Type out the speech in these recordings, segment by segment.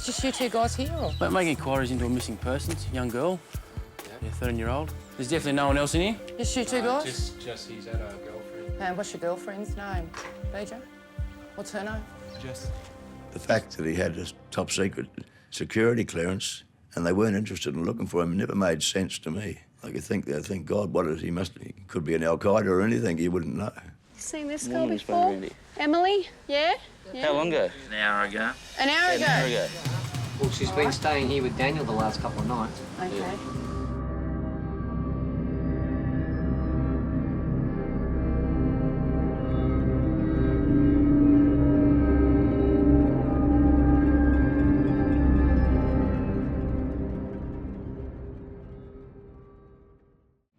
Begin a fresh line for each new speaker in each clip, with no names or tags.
Just you two guys here, or?
But making inquiries into a missing persons, young girl, yeah, 13-year-old. There's definitely no one else in here.
Just you two guys?
Just he's had a girlfriend.
And what's your girlfriend's name, BJ? What's her name?
Just.
The fact that he had a top secret security clearance and they weren't interested in looking for him never made sense to me. Like you think, they think, God, what is he? He could be an Al-Qaeda or anything, you wouldn't know.
Seen this girl before? Emily? Yeah?
How long ago?
An hour ago.
An hour ago?
An hour ago.
Well, she's been staying here with Daniel the last couple of nights.
Okay.
Yeah.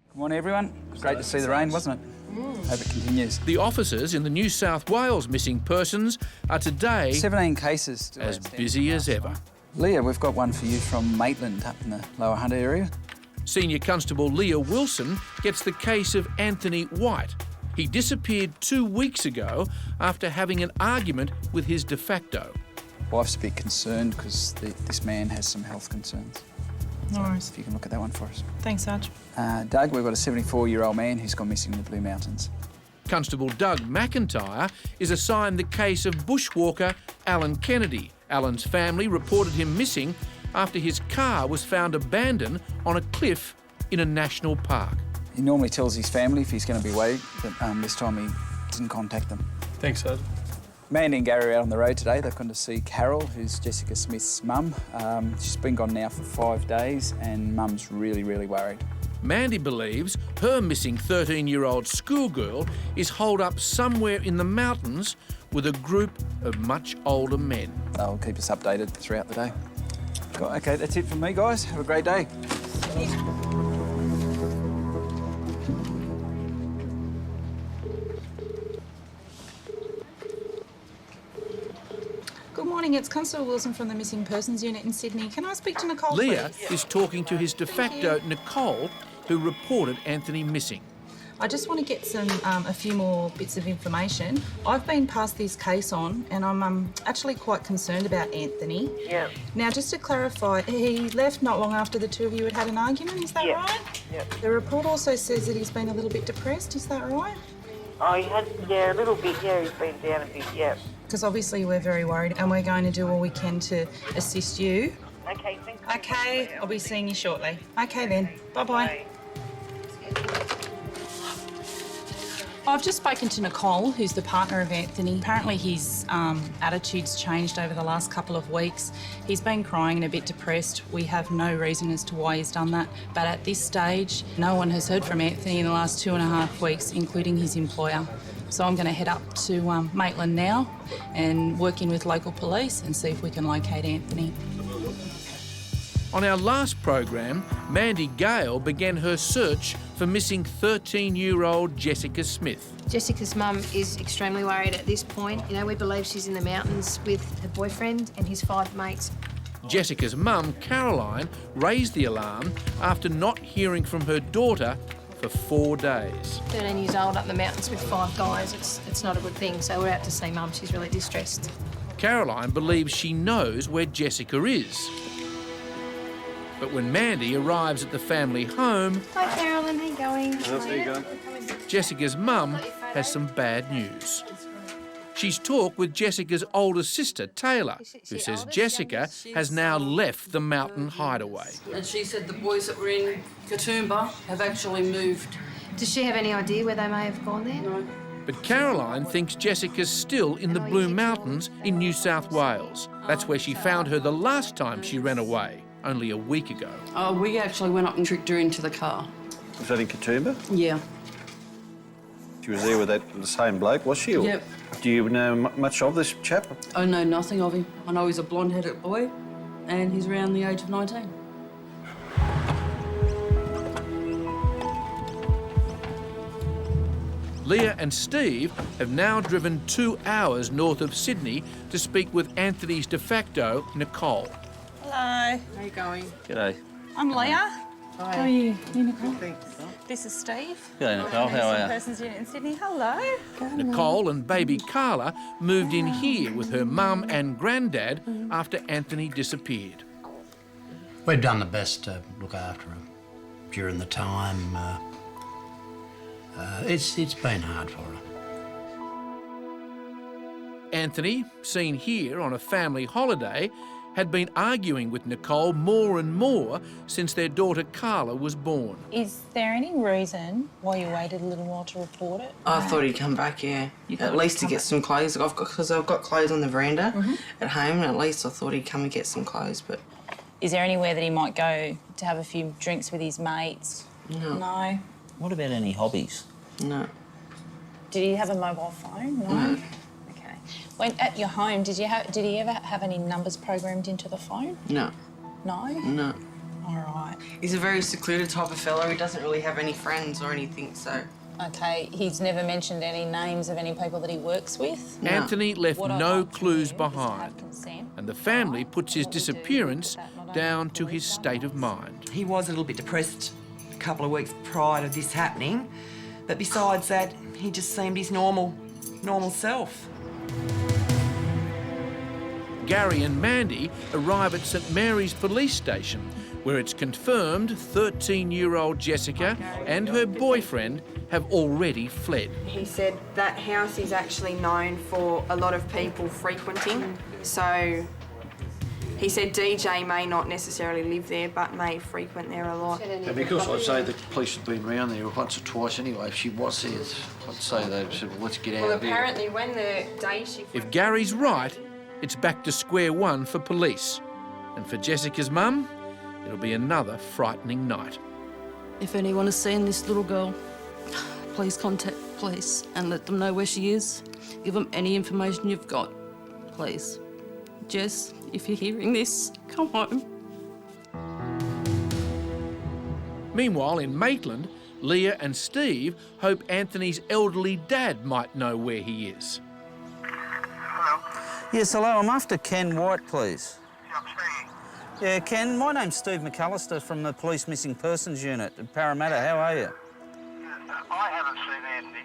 Good morning, everyone. Great to see the rain, wasn't it? Hope it continues.
The officers in the New South Wales missing persons are today
17 cases. Still
as
outstanding
busy
from
as
last
ever.
time. Leah, we've got one for you from Maitland up in the Lower Hunter area.
Senior Constable Leah Wilson gets the case of Anthony White. He disappeared 2 weeks ago after having an argument with his de facto.
Wife's a bit concerned because this man has some health concerns.
No worries.
If you can look at that one for us.
Thanks, Sarge.
Doug, we've got a 74-year-old man who's gone missing in the Blue Mountains.
Constable Doug McIntyre is assigned the case of bushwalker Alan Kennedy. Alan's family reported him missing after his car was found abandoned on a cliff in a national park.
He normally tells his family if he's going to be away, but this time he didn't contact them.
Thanks, Sarge.
Mandy and Gary are out on the road today. They've gone to see Carol, who's Jessica Smith's mum. She's been gone now for 5 days and Mum's really, really worried.
Mandy believes her missing 13-year-old schoolgirl is holed up somewhere in the mountains with a group of much older men.
They'll keep us updated throughout the day. OK, that's it from me, guys. Have a great day.
Good morning, it's Constable Wilson from the Missing Persons Unit in Sydney. Can I speak to Nicole,
Leah
please?
is talking to his de facto, Nicole, who reported Anthony missing.
I just want to get a few more bits of information. I've been passed this case on and I'm actually quite concerned about Anthony.
Yeah.
Now, just to clarify, he left not long after the two of you had had an argument, is that right?
Yeah.
The report also says that he's been a little bit depressed, is that right?
Oh, he had, yeah, a little bit, yeah, he's been down a bit, yeah.
Because obviously we're very worried and we're going to do all we can to assist you.
Okay, thank you.
Okay, I'll be seeing you shortly. Okay then, bye-bye. I've just spoken to Nicole, who's the partner of Anthony. Apparently his attitude's changed over the last couple of weeks. He's been crying and a bit depressed. We have no reason as to why he's done that. But at this stage, no one has heard from Anthony in the last 2.5 weeks, including his employer. So I'm going to head up to Maitland now and work in with local police and see if we can locate Anthony.
On our last program, Mandy Gale began her search for missing 13-year-old Jessica Smith.
Jessica's mum is extremely worried at this point. You know, we believe she's in the mountains with her boyfriend and his 5 mates.
Jessica's mum, Caroline, raised the alarm after not hearing from her daughter for 4 days.
13 years old up in the mountains with 5 guys, it's not a good thing. So we're out to see mum. She's really distressed.
Caroline believes she knows where Jessica is. But when Mandy arrives at the family home,
Hi Carolyn, how you going?
How's it going?
Jessica's mum has some bad news. She's talked with Jessica's older sister, Taylor, who says Jessica has now left the mountain hideaway.
And she said the boys that were in Katoomba have actually moved.
Does she have any idea where they may have gone there?
No.
But Caroline thinks Jessica's still in the Blue Mountains in New South Wales. That's where she found her the last time she ran away, only a week ago.
Oh, we actually went up and tricked her into the car.
Was that in Katoomba?
Yeah.
She was there with the same bloke, was she?
Yep.
Do you know much of this chap?
I know nothing of him. I know he's a blonde-headed boy and he's around the age of 19.
Leah and Steve have now driven 2 hours north of Sydney to speak with Anthony's de facto, Nicole.
Hello.
How you going?
G'day.
I'm Leah. How are you? Nicole? This is Steve.
G'day, Nicole. How are you?
Persons Unit in Sydney. Hello.
Nicole and baby Carla moved in here with her mum and granddad after Anthony disappeared.
We've done the best to look after him during the time. It's been hard for her.
Anthony, seen here on a family holiday, had been arguing with Nicole more and more since their daughter Carla was born.
Is there any reason why you waited a little while to report it?
I thought he'd come back, yeah. At least to get some clothes. Because I've got clothes on the veranda at home, and at least I thought he'd come and get some clothes, but...
Is there anywhere that he might go to have a few drinks with his mates?
No.
No?
What about any hobbies?
No.
Did he have a mobile phone? No. Okay. When at your home, did he ever have any numbers programmed into the phone?
No.
No?
No.
All right.
He's a very secluded type of fellow. He doesn't really have any friends or anything, so...
Okay, he's never mentioned any names of any people that he works with?
No.
Anthony left no clues behind, and the family puts his disappearance down to his state of mind.
He was a little bit depressed a couple of weeks prior to this happening, but besides that, he just seemed his normal self.
Gary and Mandy arrive at St Mary's police station, where it's confirmed 13-year-old Jessica and her boyfriend have already fled.
He said that house is actually known for a lot of people frequenting, so he said DJ may not necessarily live there but may frequent there a lot.
And because I'd say the police have been round there once or twice anyway, if she was there, I'd say they said, well, let's get out of here.
Well, apparently when the day shift...
If Gary's right, it's back to square one for police. And for Jessica's mum, it'll be another frightening night.
If anyone has seen this little girl, please contact police and let them know where she is. Give them any information you've got, please. Jess, if you're hearing this, come home.
Meanwhile, in Maitland, Leah and Steve hope Anthony's elderly dad might know where he is.
Yes, hello, I'm after Ken White, please. Yeah, Ken, my name's Steve McAllister from the Police Missing Persons Unit at Parramatta. How are you?
I haven't seen Anthony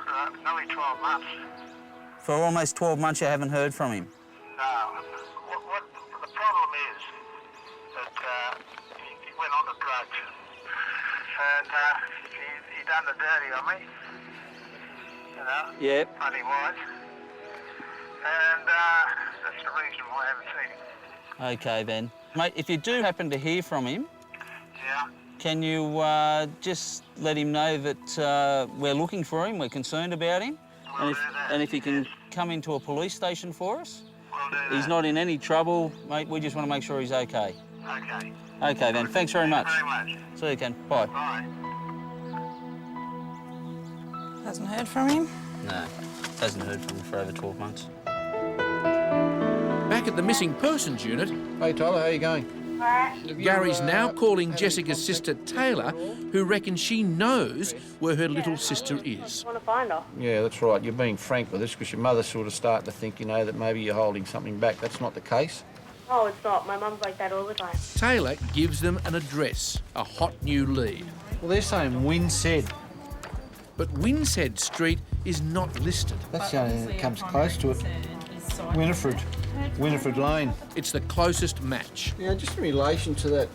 for nearly 12 months.
For almost 12 months you haven't heard from him?
No. What the problem is that he went on to drugs and he done the dirty on me, you know?
Yep.
Funny was. And that's the reason why I haven't seen him.
OK, then. Mate, if you do happen to hear from him, can you just let him know that we're looking for him, we're concerned about him, and if he can come into a police station for us? He's not in any trouble, mate. We just want to make sure he's OK.
OK.
OK, then. Thanks very much. See you, Ken. Bye.
Bye.
Hasn't heard from him?
No, hasn't heard from him for over 12 months.
Back at the Missing Persons Unit...
Hey, Tyler, how you going?
Gary's now calling Jessica's sister Taylor, who reckons she knows where her little sister is.
Want to find her?
Yeah, that's right. You're being frank with us because your mother's sort of starting to think, you know, that maybe you're holding something back. That's not the case.
Oh, it's not. My mum's like that all the time.
Taylor gives them an address, a hot new lead.
Well, they're saying Winshead.
But Winshead Street is not listed.
That's the only thing that comes close to it. Winifred Lane.
It's the closest match.
Yeah, just in relation to that,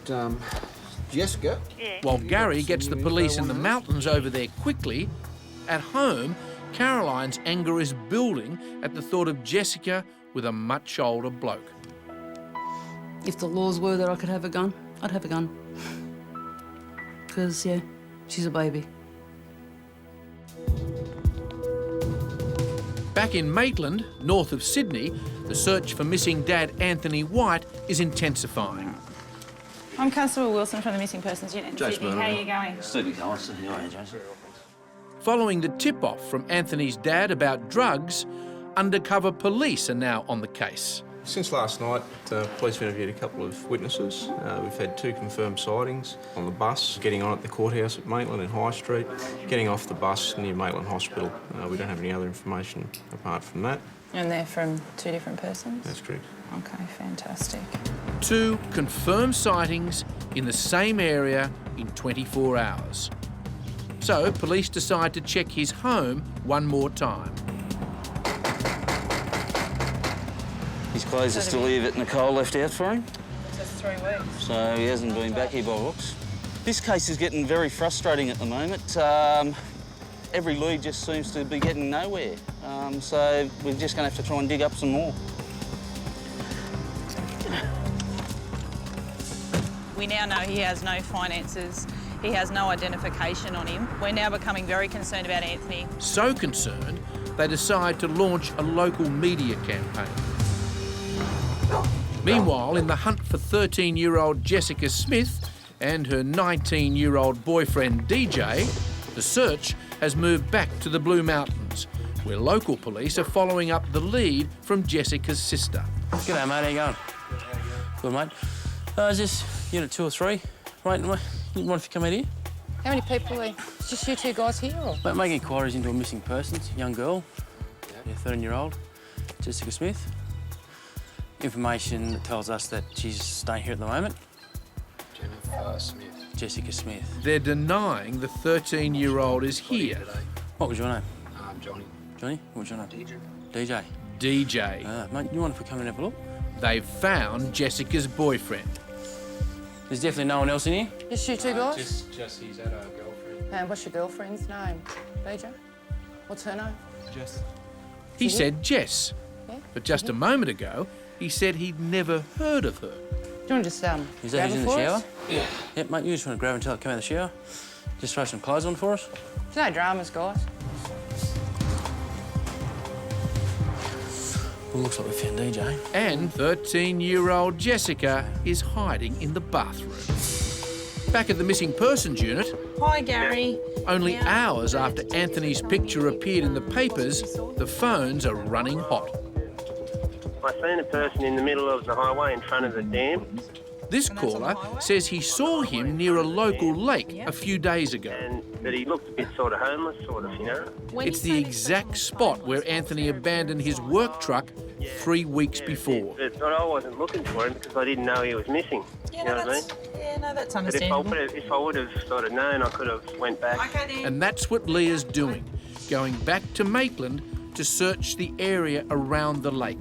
Jessica.
While Gary gets the police in the mountains over there quickly, at home, Caroline's anger is building at the thought of Jessica with a much older bloke.
If the laws were that I could have a gun, I'd have a gun. Because, yeah, she's a baby.
Back in Maitland, north of Sydney, the search for missing dad Anthony White is intensifying.
I'm Constable Wilson from the Missing Persons Unit in Sydney. How are you going?
Stevie Collins. How are you, Jason?
Following the tip-off from Anthony's dad about drugs, undercover police are now on the case.
Since last night, police have interviewed a couple of witnesses. We've had 2 confirmed sightings on the bus, getting on at the courthouse at Maitland and High Street, getting off the bus near Maitland Hospital. We don't have any other information apart from that.
And they're from 2 different persons?
That's correct.
OK, fantastic.
2 confirmed sightings in the same area in 24 hours. So police decide to check his home one more time.
His clothes are still here that Nicole left out for him.
Just 3 weeks.
So he hasn't been back here by looks. This case is getting very frustrating at the moment. Every lead just seems to be getting nowhere. So we're just going to have to try and dig up some more.
We now know he has no finances. He has no identification on him. We're now becoming very concerned about Anthony.
So concerned, they decide to launch a local media campaign. Meanwhile, in the hunt for 13-year-old Jessica Smith and her 19-year-old boyfriend DJ, the search has moved back to the Blue Mountains, where local police are following up the lead from Jessica's sister.
G'day, mate. How you going? Good, mate. Is this unit 2 or 3? Right, you mind if you come out here?
How many people are It's just you two guys here, or?
Mate, making inquiries into a missing persons, young girl, 13-year-old, Jessica Smith. Information that tells us that she's staying here at the moment.
Jennifer Smith.
Jessica Smith.
They're denying the 13-year-old is here.
What was your name?
Johnny.
Johnny? What's your name?
DJ.
DJ.
DJ.
Mate, you want to come and have a look?
They've found Jessica's boyfriend.
There's definitely no one else in here?
Just you two guys?
Just he's had a girlfriend.
And what's your girlfriend's name? DJ? What's her name?
Jess.
He said Jess,
Yeah?
but just a moment ago, he said he'd never heard of her.
Do you want to just
Is that who's in the
for
shower?
us?
Yeah. Yep, mate, you just want to grab her until I come out of the shower. Just throw some clothes on for us.
There's no dramas, guys.
Well, looks like we found DJ.
And 13-year-old Jessica is hiding in the bathroom. Back at the missing persons unit,
Hi, Gary.
only hours after Anthony's picture appeared in the papers, the phones are running hot.
I seen a person in the middle of the highway in front of the dam.
This caller says he saw him near a local lake a few days ago.
But he looked a bit sort of homeless, you know.
It's the exact spot where Anthony abandoned his work truck 3 weeks before.
But I wasn't looking for him because I didn't know he was missing. You know what I mean?
Yeah, no, that's
But
understandable.
if I would have sort of known, I could have went back.
And that's what Leah's doing, going back to Maitland to search the area around the lake.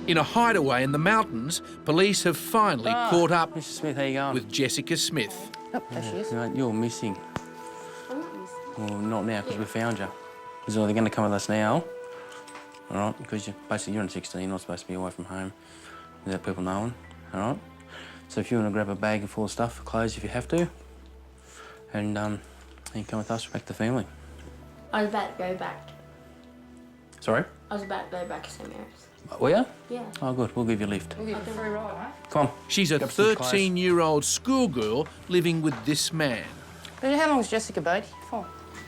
In a hideaway in the mountains, police have finally caught up
Mr. Smith, how you going?
with Jessica Smith.
Oh, there she is.
Mate, you're missing. Well, not now, because we found you. So they're going to come with us now, all right? Because basically you're only 16, you're not supposed to be away from home without people knowing, all right? So if you want to grab a bag full of stuff, clothes if you have to, and you come with us back to the family.
I was about to go back.
Sorry?
I was about to go back to St Mary's.
Were you?
Yeah.
Oh, good. We'll give you a lift.
We'll give you a free ride, mate.
Come on.
She's a
Grab some clothes.
13-year-old schoolgirl living with this man.
How long's Jessica been for?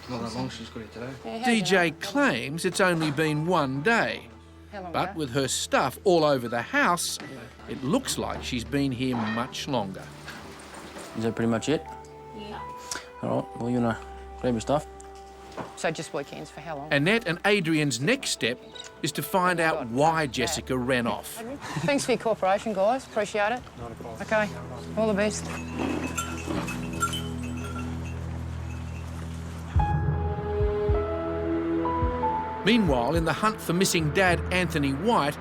Not that long, she's got it today.
Yeah, how's
DJ claims it's only been 1 day.
How long
But
ago?
with her stuff all over the house, it looks like she's been here much longer.
Is that pretty much it?
Yeah.
All right. Well, you know, grab your stuff.
So just weekends for how long?
Annette and Adrian's next step is to find out why Jessica ran off.
Thanks for your cooperation, guys. Appreciate it.
Not a problem.
Okay. All the best.
Meanwhile, in the hunt for missing dad Anthony White,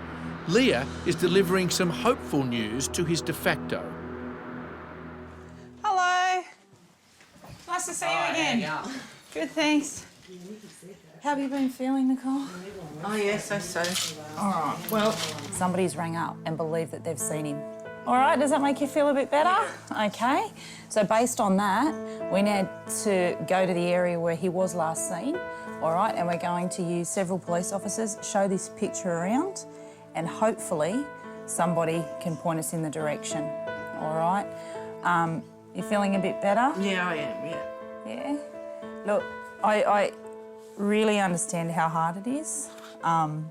Leah is delivering some hopeful news to his de facto.
Hello. Nice to see you again. Good, thanks. How have you been feeling, Nicole?
Oh, yes, so.
All right. Well, somebody's rang up and believed that they've seen him. All right, does that make you feel a bit better? Okay. So based on that, we need to go to the area where he was last seen, all right, and we're going to use several police officers, show this picture around, and hopefully somebody can point us in the direction, all right? You feeling a bit better?
Yeah, I am, yeah.
Yeah? Look, I really understand how hard it is, and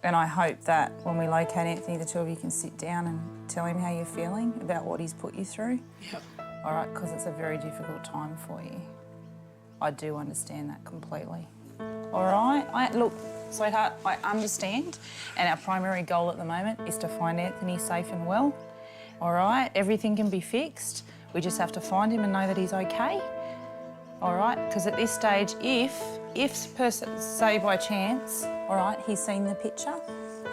I hope that when we locate Anthony, the two of you can sit down and tell him how you're feeling about what he's put you through.
Yep.
All right, because it's a very difficult time for you. I do understand that completely. All right? Look, Sweetheart, I understand, and our primary goal at the moment is to find Anthony safe and well. All right, everything can be fixed. We just have to find him and know that he's okay. All right, because at this stage, if say by chance, all right, he's seen the picture,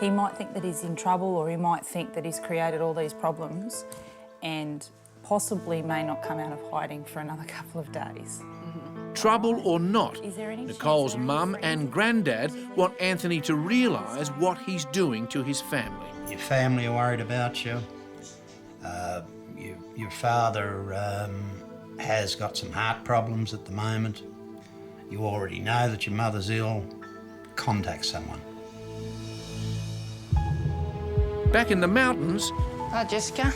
he might think that he's in trouble, or he might think that he's created all these problems and possibly may not come out of hiding for another couple of days.
Trouble or not, Nicole's mum and granddad want Anthony to realise what he's doing to his family.
Your family are worried about you. Your father has got some heart problems at the moment. You already know that your mother's ill. Contact someone.
Back in the mountains,
Hi, Jessica.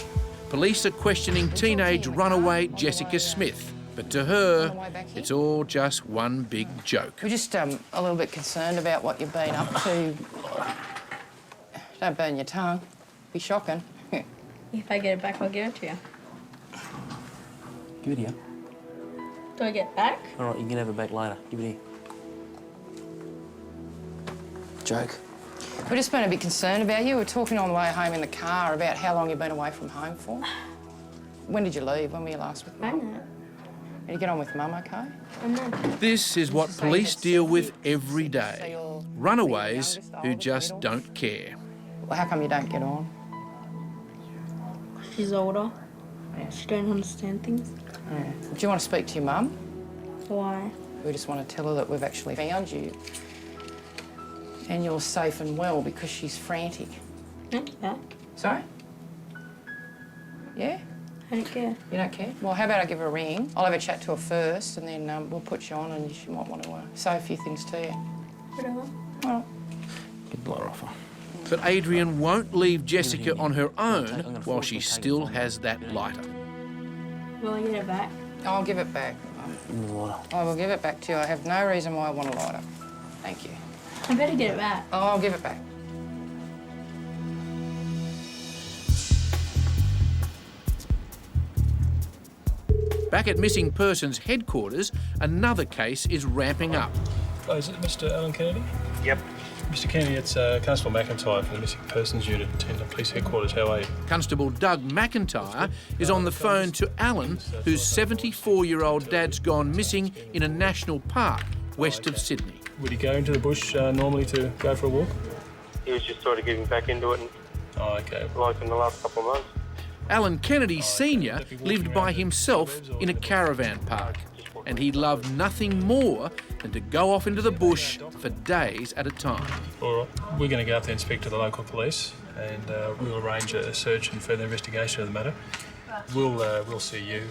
police are questioning teenage runaway Jessica Smith. But to her, it's all just one big joke.
We're just a little bit concerned about what you've been up to. Don't burn your tongue. Be shocking.
If I get it back, I'll give it to you.
Give it here.
Do I get it back?
All right, you can have it back later. Give it here. Joke.
We've just been a bit concerned about you. We're talking on the way home in the car about how long you've been away from home for. When did you leave? When were you last with Mum?
I'm not.
Did you get on with Mum okay?
I'm not.
This is what police deal with every day. Runaways who just don't care.
Well, how come you don't get on?
She's older. She don't understand things.
Yeah. Do you want to speak to your mum?
Why?
We just want to tell her that we've actually found you. And you're safe and well because she's frantic.
Yeah.
Sorry? Yeah?
I don't care.
You don't care? Well, how about I give her a ring? I'll have a chat to her first and then we'll put you on and she might want to say a few things to you.
Whatever.
Well,
Good blower off her.
But Adrian won't leave Jessica on her own while she still has that lighter.
Will I get it back?
I'll give it back. I will give it back to you. I have no reason why I want a lighter. Thank you.
I better get it back.
Oh, I'll give it back.
Back at Missing Persons headquarters, another case is ramping up.
Oh, is it Mr. Alan Kennedy?
Yep.
Mr. Kennedy, it's Constable McIntyre from the Missing Persons Unit in the police headquarters. How are you?
Constable Doug McIntyre is on the phone to Alan, whose 74-year-old dad's gone missing in a national park west of Sydney.
Would he go into the bush normally to go for a walk?
He was just sort of getting back into it,
Oh, okay.
like in the last couple of months.
Alan Kennedy Sr. lived by himself in a caravan park, and he loved nothing more than to go off into the bush for days at a time.
All right. We're going to go out there and speak to the local police, and we'll arrange a search and further investigation of the matter. We'll see you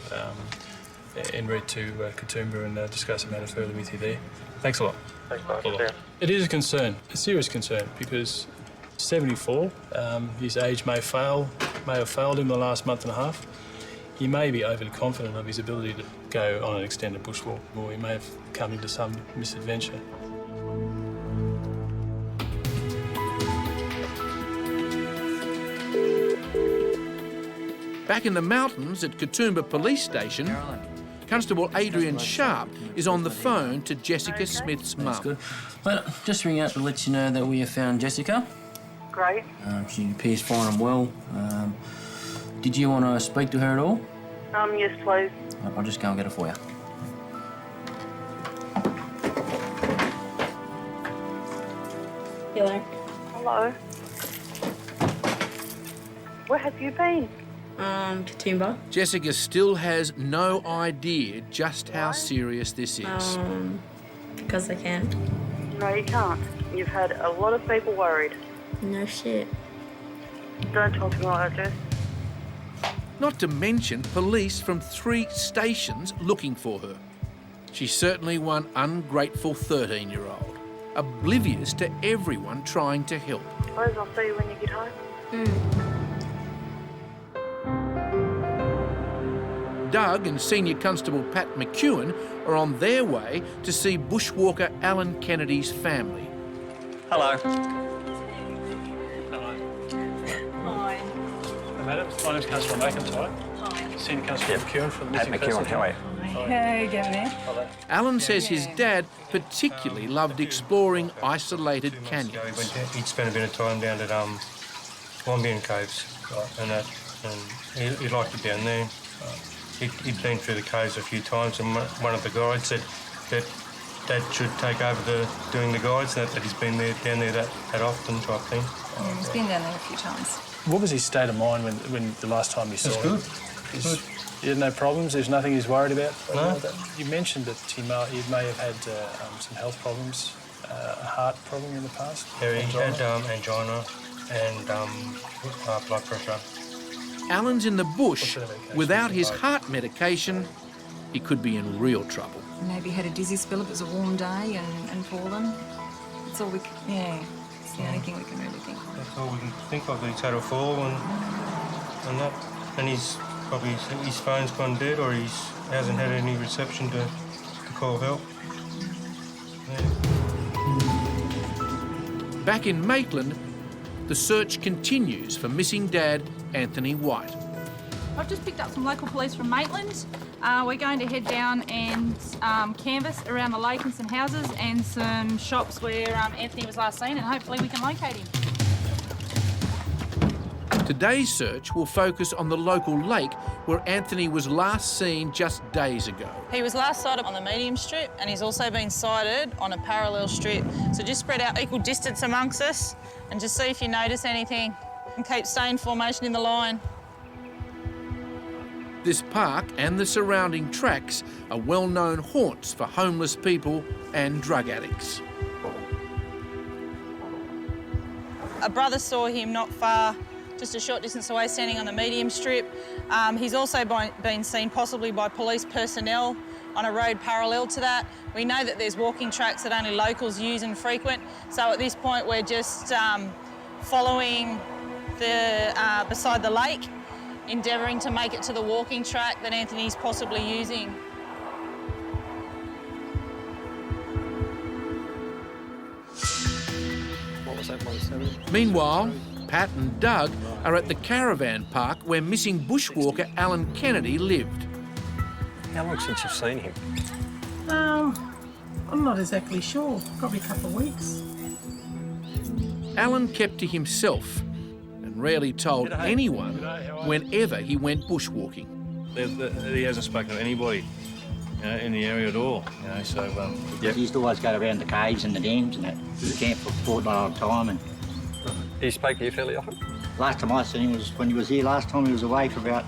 en route to Katoomba and discuss the matter further with you there. Thanks a lot.
Thanks, Mark.
Bye-bye. It is a concern, a serious concern, because 74, his age may have failed him in the last month and a half. He may be overly confident of his ability to go on an extended bushwalk, or he may have come into some misadventure.
Back in the mountains at Katoomba Police Station, Constable Adrian Sharp is on the phone to Jessica Smith's mum.
Good. Well, just ringing up to let you know that we have found Jessica.
Great.
She appears fine and well. Did you want to speak to her at all?
Yes, please.
I'll just go and get her for you.
Hello.
Hello. Where have you been?
Katoomba.
Jessica still has no idea just how serious this is.
Because I can.
No, you can't. You've had a lot of people worried.
No shit.
Don't talk to me like that, Jess.
Not to mention police from 3 stations looking for her. She's certainly one ungrateful 13-year-old, oblivious to everyone trying to help.
Suppose I'll see you when you get home.
Doug and Senior Constable Pat McEwen are on their way to see bushwalker Alan Kennedy's family.
Hello.
Hi.
Madam, my name's Constable McIntyre. Senior Constable McEwen from the
Pat
missing
McEwen,
person.
how are you?
Hey, you going there?
Alan says his dad particularly loved exploring isolated canyons.
He'd spent a bit of time down at Wombian Caves, right, and he liked it down there. He'd been through the caves a few times, and one of the guides said that Dad should take over doing the guides, that he's been down there that often type thing.
Yeah, he's been down there a few times.
What was his state of mind when the last time you saw him? Good. He had no problems? There's nothing he's worried about? No. You mentioned that he may have had some health problems, a heart problem in the past. Yeah, he had angina and blood pressure.
Alan's in the bush. Without his heart medication, he could be in real trouble.
Maybe had a dizzy spell if it was a warm day and fallen. That's all it's the only thing we can really think of.
That's all we can think of, that he's had a fall and that. And he's probably, his phone's gone dead, or he hasn't had any reception to call help. Yeah.
Back in Maitland, the search continues for missing dad, Anthony White.
I've just picked up some local police from Maitland. We're going to head down and canvass around the lake and some houses and some shops where Anthony was last seen, and hopefully we can locate him.
Today's search will focus on the local lake where Anthony was last seen just days ago.
He was last sighted on the medium strip, and he's also been sighted on a parallel strip. So just spread out equal distance amongst us and just see if you notice anything and keep staying formation in the line.
This park and the surrounding tracks are well-known haunts for homeless people and drug addicts.
A brother saw him not far, just a short distance away, standing on the medium strip. He's also been seen possibly by police personnel on a road parallel to that. We know that there's walking tracks that only locals use and frequent, so at this point we're just following beside the lake, endeavouring to make it to the walking track that Anthony's possibly using.
What was that 170?
Meanwhile, Pat and Doug are at the caravan park where missing bushwalker Alan Kennedy lived.
How long since you've seen him?
I'm not exactly sure. Probably a couple of weeks.
Alan kept to himself and rarely told anyone whenever he went bushwalking.
He hasn't spoken to anybody, in the area at all. So
He used to always go around the caves and the dams and that. He was camp for a fortnight at a time. And
he spoke to you fairly often?
last time I seen him was when he was here last time. He was away for about,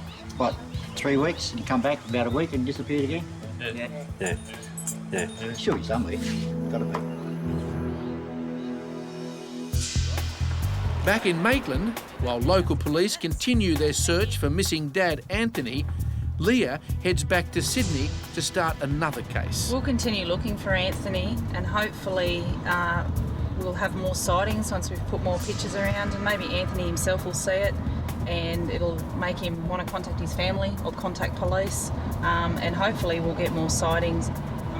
3 weeks and come back for about a week and disappeared again.
Yeah.
Sure, he's somewhere. Gotta be.
Back in Maitland, while local police continue their search for missing dad Anthony, Leah heads back to Sydney to start another case.
We'll continue looking for Anthony, and hopefully we'll have more sightings once we've put more pictures around, and maybe Anthony himself will see it and it'll make him want to contact his family or contact police, and hopefully we'll get more sightings,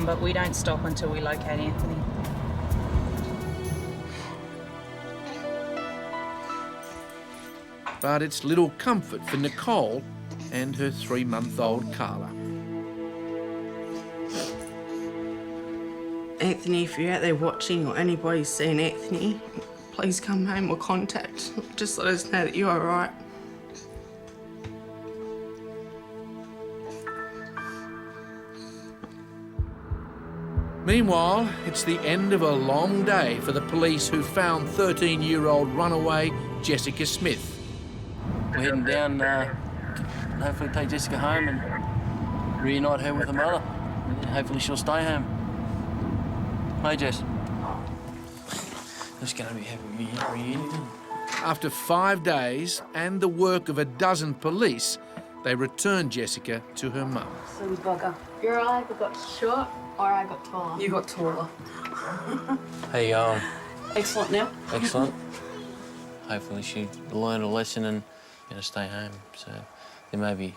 but we don't stop until we locate Anthony.
But it's little comfort for Nicole and her 3-month-old Carla.
Anthony, if you're out there watching or anybody's seen Anthony, please come home or contact. Just let us know that you're all right.
Meanwhile, it's the end of a long day for the police who found 13-year-old runaway Jessica Smith.
We're heading down, hopefully take Jessica home and reunite her with her mother. Hopefully she'll stay home. Hey, Jess. It's going to be a happy reunion.
After 5 days and the work of a dozen police, they returned Jessica to her mum.
Silly bugger. You're either got short or I got taller. You got taller.
How you going?
Excellent now.
Excellent. Hopefully she learned a lesson and stay home. So there may be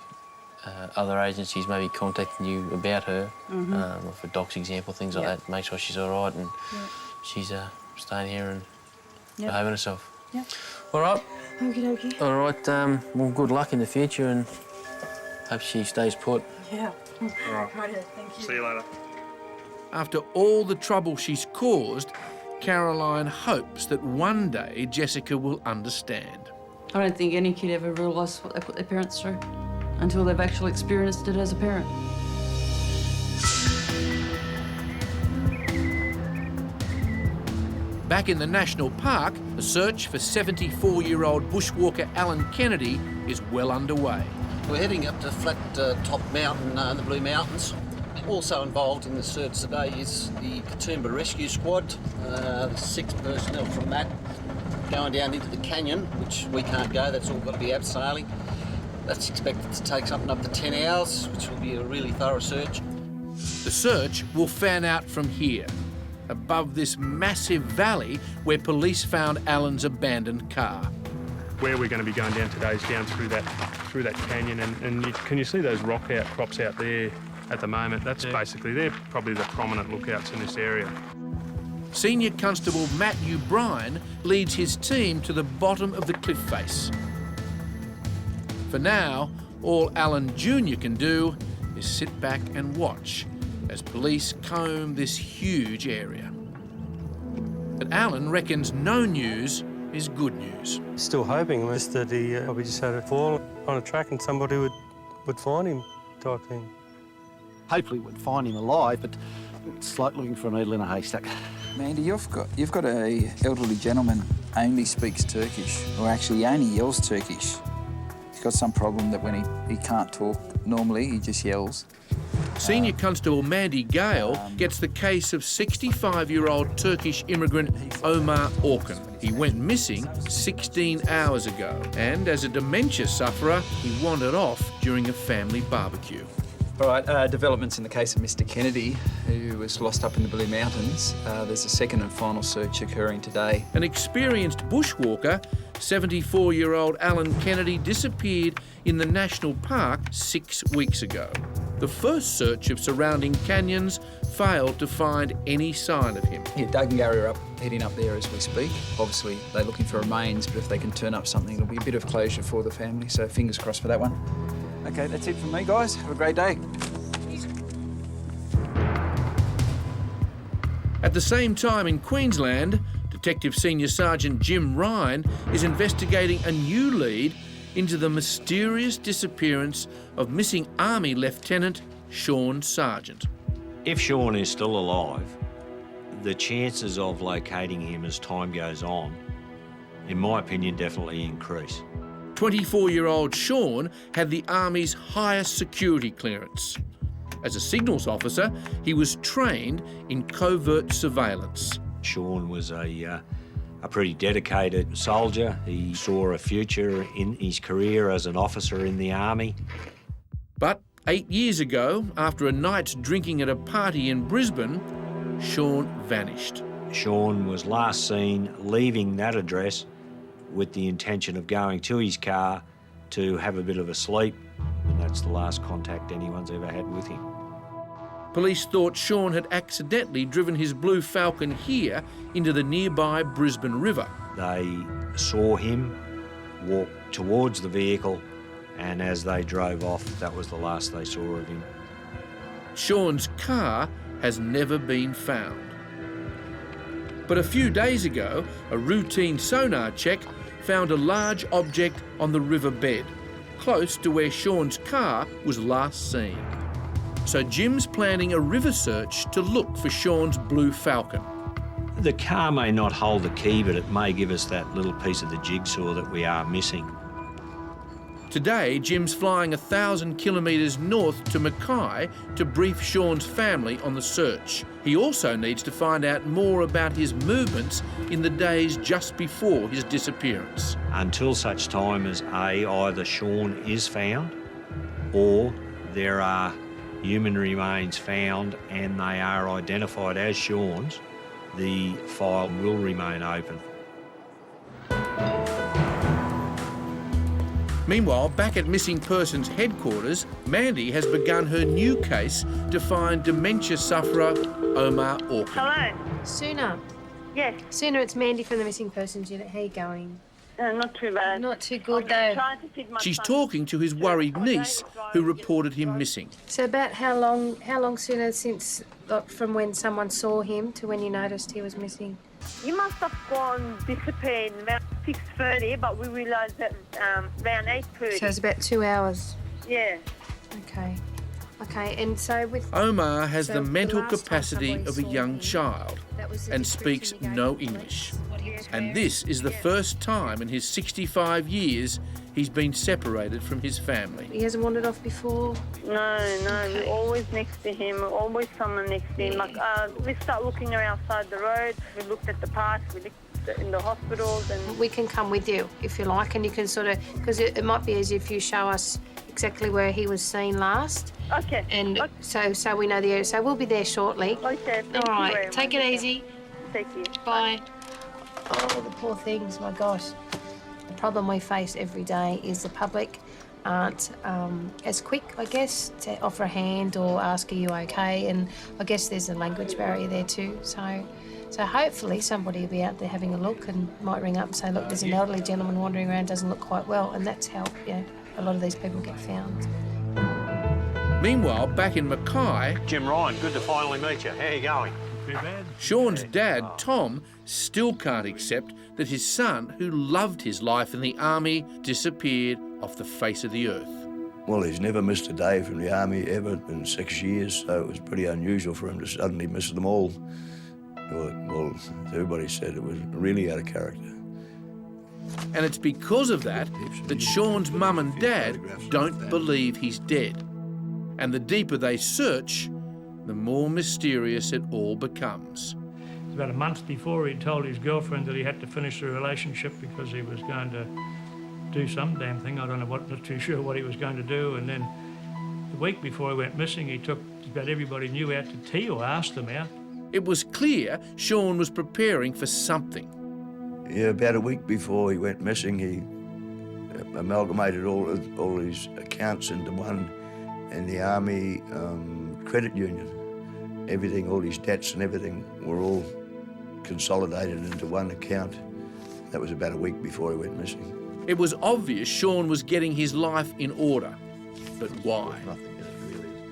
other agencies maybe contacting you about her, or for Doc's example, things like that. Make sure she's all right and she's staying here and behaving herself.
Yep.
All right.
Okie dokie.
All right. Well, good luck in the future, and Hope she stays put.
Yeah.
All right.
Righto, thank you.
See you later.
After all the trouble she's caused, Caroline hopes that one day Jessica will understand.
I don't think any kid ever realised what they put their parents through until they've actually experienced it as a parent.
Back in the national park, the search for 74-year-old bushwalker Alan Kennedy is well underway.
We're heading up to Flat Top Mountain in the Blue Mountains. Also involved in the search today is the Katoomba Rescue Squad, the 6 personnel from that, going down into the canyon, which we can't go, that's all got to be abseiling. That's expected to take something up to 10 hours, which will be a really thorough search.
The search will fan out from here, above this massive valley where police found Alan's abandoned car.
Where we're going to be going down today is down through that canyon, and can you see those rock outcrops out there at the moment? That's basically, they're probably the prominent lookouts in this area.
Senior Constable Matt O'Brien leads his team to the bottom of the cliff face. For now, all Alan Jr. can do is sit back and watch as police comb this huge area. But Alan reckons no news is good news.
Still hoping just that he probably just had a fall on a track and somebody would find him, type thing.
Hopefully we'd find him alive, but it's like looking for a needle in a haystack.
Mandy, you've got a elderly gentleman only speaks Turkish, or actually only yells Turkish. He's got some problem that when he can't talk normally, he just yells.
Senior Constable Mandy Gale gets the case of 65-year-old Turkish immigrant Omar Orkan. He went missing 16 hours ago, and as a dementia sufferer, he wandered off during a family barbecue.
All right, developments in the case of Mr. Kennedy, who was lost up in the Blue Mountains. There's a second and final search occurring today.
An experienced bushwalker, 74-year-old Alan Kennedy, disappeared in the national park 6 weeks ago. The first search of surrounding canyons failed to find any sign of him.
Yeah, Doug and Gary are heading up there as we speak. Obviously, they're looking for remains, but if they can turn up something, it'll be a bit of closure for the family, so fingers crossed for that one. OK, that's it from me, guys. Have a great day.
At the same time in Queensland, Detective Senior Sergeant Jim Ryan is investigating a new lead into the mysterious disappearance of missing Army Lieutenant Sean Sargent.
If Sean is still alive, the chances of locating him as time goes on, in my opinion, definitely increase.
24-year-old Sean had the Army's highest security clearance. As a signals officer, he was trained in covert surveillance.
Sean was a pretty dedicated soldier. He saw a future in his career as an officer in the Army.
But 8 years ago, after a night drinking at a party in Brisbane, Sean vanished.
Sean was last seen leaving that address with the intention of going to his car to have a bit of a sleep, and that's the last contact anyone's ever had with him.
Police thought Sean had accidentally driven his Blue Falcon here into the nearby Brisbane River.
They saw him walk towards the vehicle, and as they drove off, that was the last they saw of him.
Sean's car has never been found. But a few days ago, a routine sonar check found a large object on the riverbed, close to where Sean's car was last seen. So Jim's planning a river search to look for Sean's Blue Falcon.
The car may not hold the key, but it may give us that little piece of the jigsaw that we are missing.
Today, Jim's flying 1,000 kilometres north to Mackay to brief Sean's family on the search. He also needs to find out more about his movements in the days just before his disappearance.
Until such time as either Sean is found or there are human remains found and they are identified as Sean's, the file will remain open.
Meanwhile, back at Missing Persons headquarters, Mandy has begun her new case to find dementia sufferer Omar Orkan.
Hello. Sooner. Yes. Sooner, it's Mandy from the Missing Persons Unit. How are you going?
Not too bad.
Not too good, though.
She's talking to his worried niece, who reported him missing.
So about how long sooner since, from when someone saw him to when you noticed he was missing?
You must have disappeared around 6:30, but we realised that around 8:30.
So it's about 2 hours.
Yeah.
Okay. Okay, and so with...
Omar has
so
the mental
last time
capacity
somebody
of a
saw
young
him,
child
that was the
and
description
speaks
you gave
no
the
English.
police, what he was
And
wearing.
this is the first time in his 65 years he's been separated from his family.
He hasn't wandered off before?
No, we're always next to him, always someone next to him. Like, we start looking outside the road, we looked at the parks, we looked in the hospitals. And
We can come with you, if you like, and you can sort of... Because it might be easier if you show us exactly where he was seen last.
Okay.
And so we know the area. So we'll be there shortly.
Okay, thank
All
you
right,
very much.
take it easy.
Thank you.
Bye. Oh, the poor things, my gosh. The problem we face every day is the public aren't as quick, I guess, to offer a hand or ask, are you okay? And I guess there's a language barrier there too. So hopefully somebody will be out there having a look and might ring up and say, look, there's an elderly gentleman wandering around, doesn't look quite well. And that's how, a lot of these people get found.
Meanwhile, back in Mackay...
Jim Ryan, good to finally meet you. How are you going?
Sean's dad, Tom, still can't accept that his son, who loved his life in the army, disappeared off the face of the earth.
Well, he's never missed a day from the army ever in 6 years, so it was pretty unusual for him to suddenly miss them all. Well, everybody said it was really out of character.
And it's because of that that Sean's mum and dad don't believe he's dead. And the deeper they search, the more mysterious it all becomes.
About a month before, he told his girlfriend that he had to finish the relationship because he was going to do some damn thing. I don't know what, not too sure what he was going to do. And then the week before he went missing, he took about everybody he knew out to tea or asked them out.
It was clear Sean was preparing for something.
Yeah, about a week before he went missing, he amalgamated all his accounts into one in the Army credit union. Everything, all his debts and everything were all consolidated into one account. That was about a week before he went missing.
It was obvious Sean was getting his life in order. But why?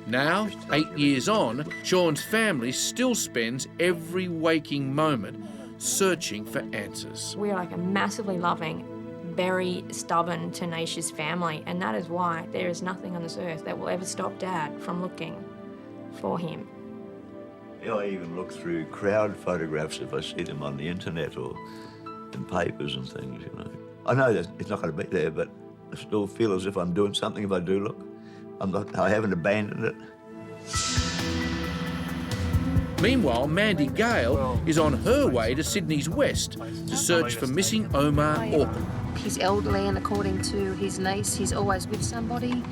Now, 8 years on, Sean's family still spends every waking moment searching for answers.
We're like a massively loving, very stubborn, tenacious family, and that is why there is nothing on this earth that will ever stop Dad from looking for him.
Yeah, I even look through crowd photographs if I see them on the internet or in papers and things, you know. I know that it's not going to be there, but I still feel as if I'm doing something if I do look. I haven't abandoned it.
Meanwhile, Mandy Gale is on her way to Sydney's west to search for missing Omar Orphan.
He's elderly, and according to his niece, he's always with somebody.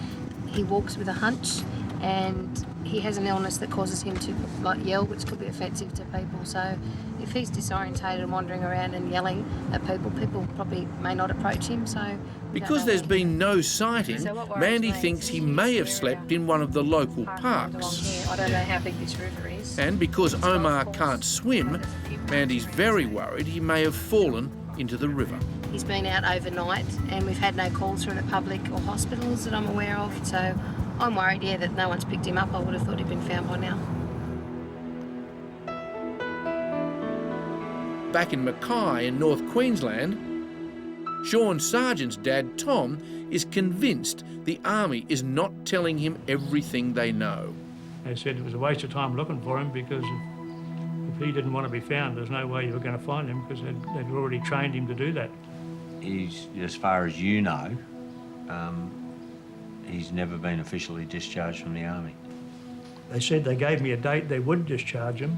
He walks with a hunch, and he has an illness that causes him to yell, which could be offensive to people. So if he's disorientated and wandering around and yelling at people, people probably may not approach him. So
because there's been no sighting, Mandy thinks he may have slept in one of the local parks.
I don't know how big this river is.
And because Omar can't swim, Mandy's very worried he may have fallen into the river.
He's been out overnight, and we've had no calls from the public or hospitals that I'm aware of. So I'm worried, that no one's picked him up. I would have thought he'd been found by now.
Back in Mackay in North Queensland, Sean Sargent's dad, Tom, is convinced the Army is not telling him everything they know.
They said it was a waste of time looking for him because if he didn't want to be found, there's no way you were going to find him because they'd already trained him to do that.
He's, as far as you know, he's never been officially discharged from the Army.
They said they gave me a date they would discharge him.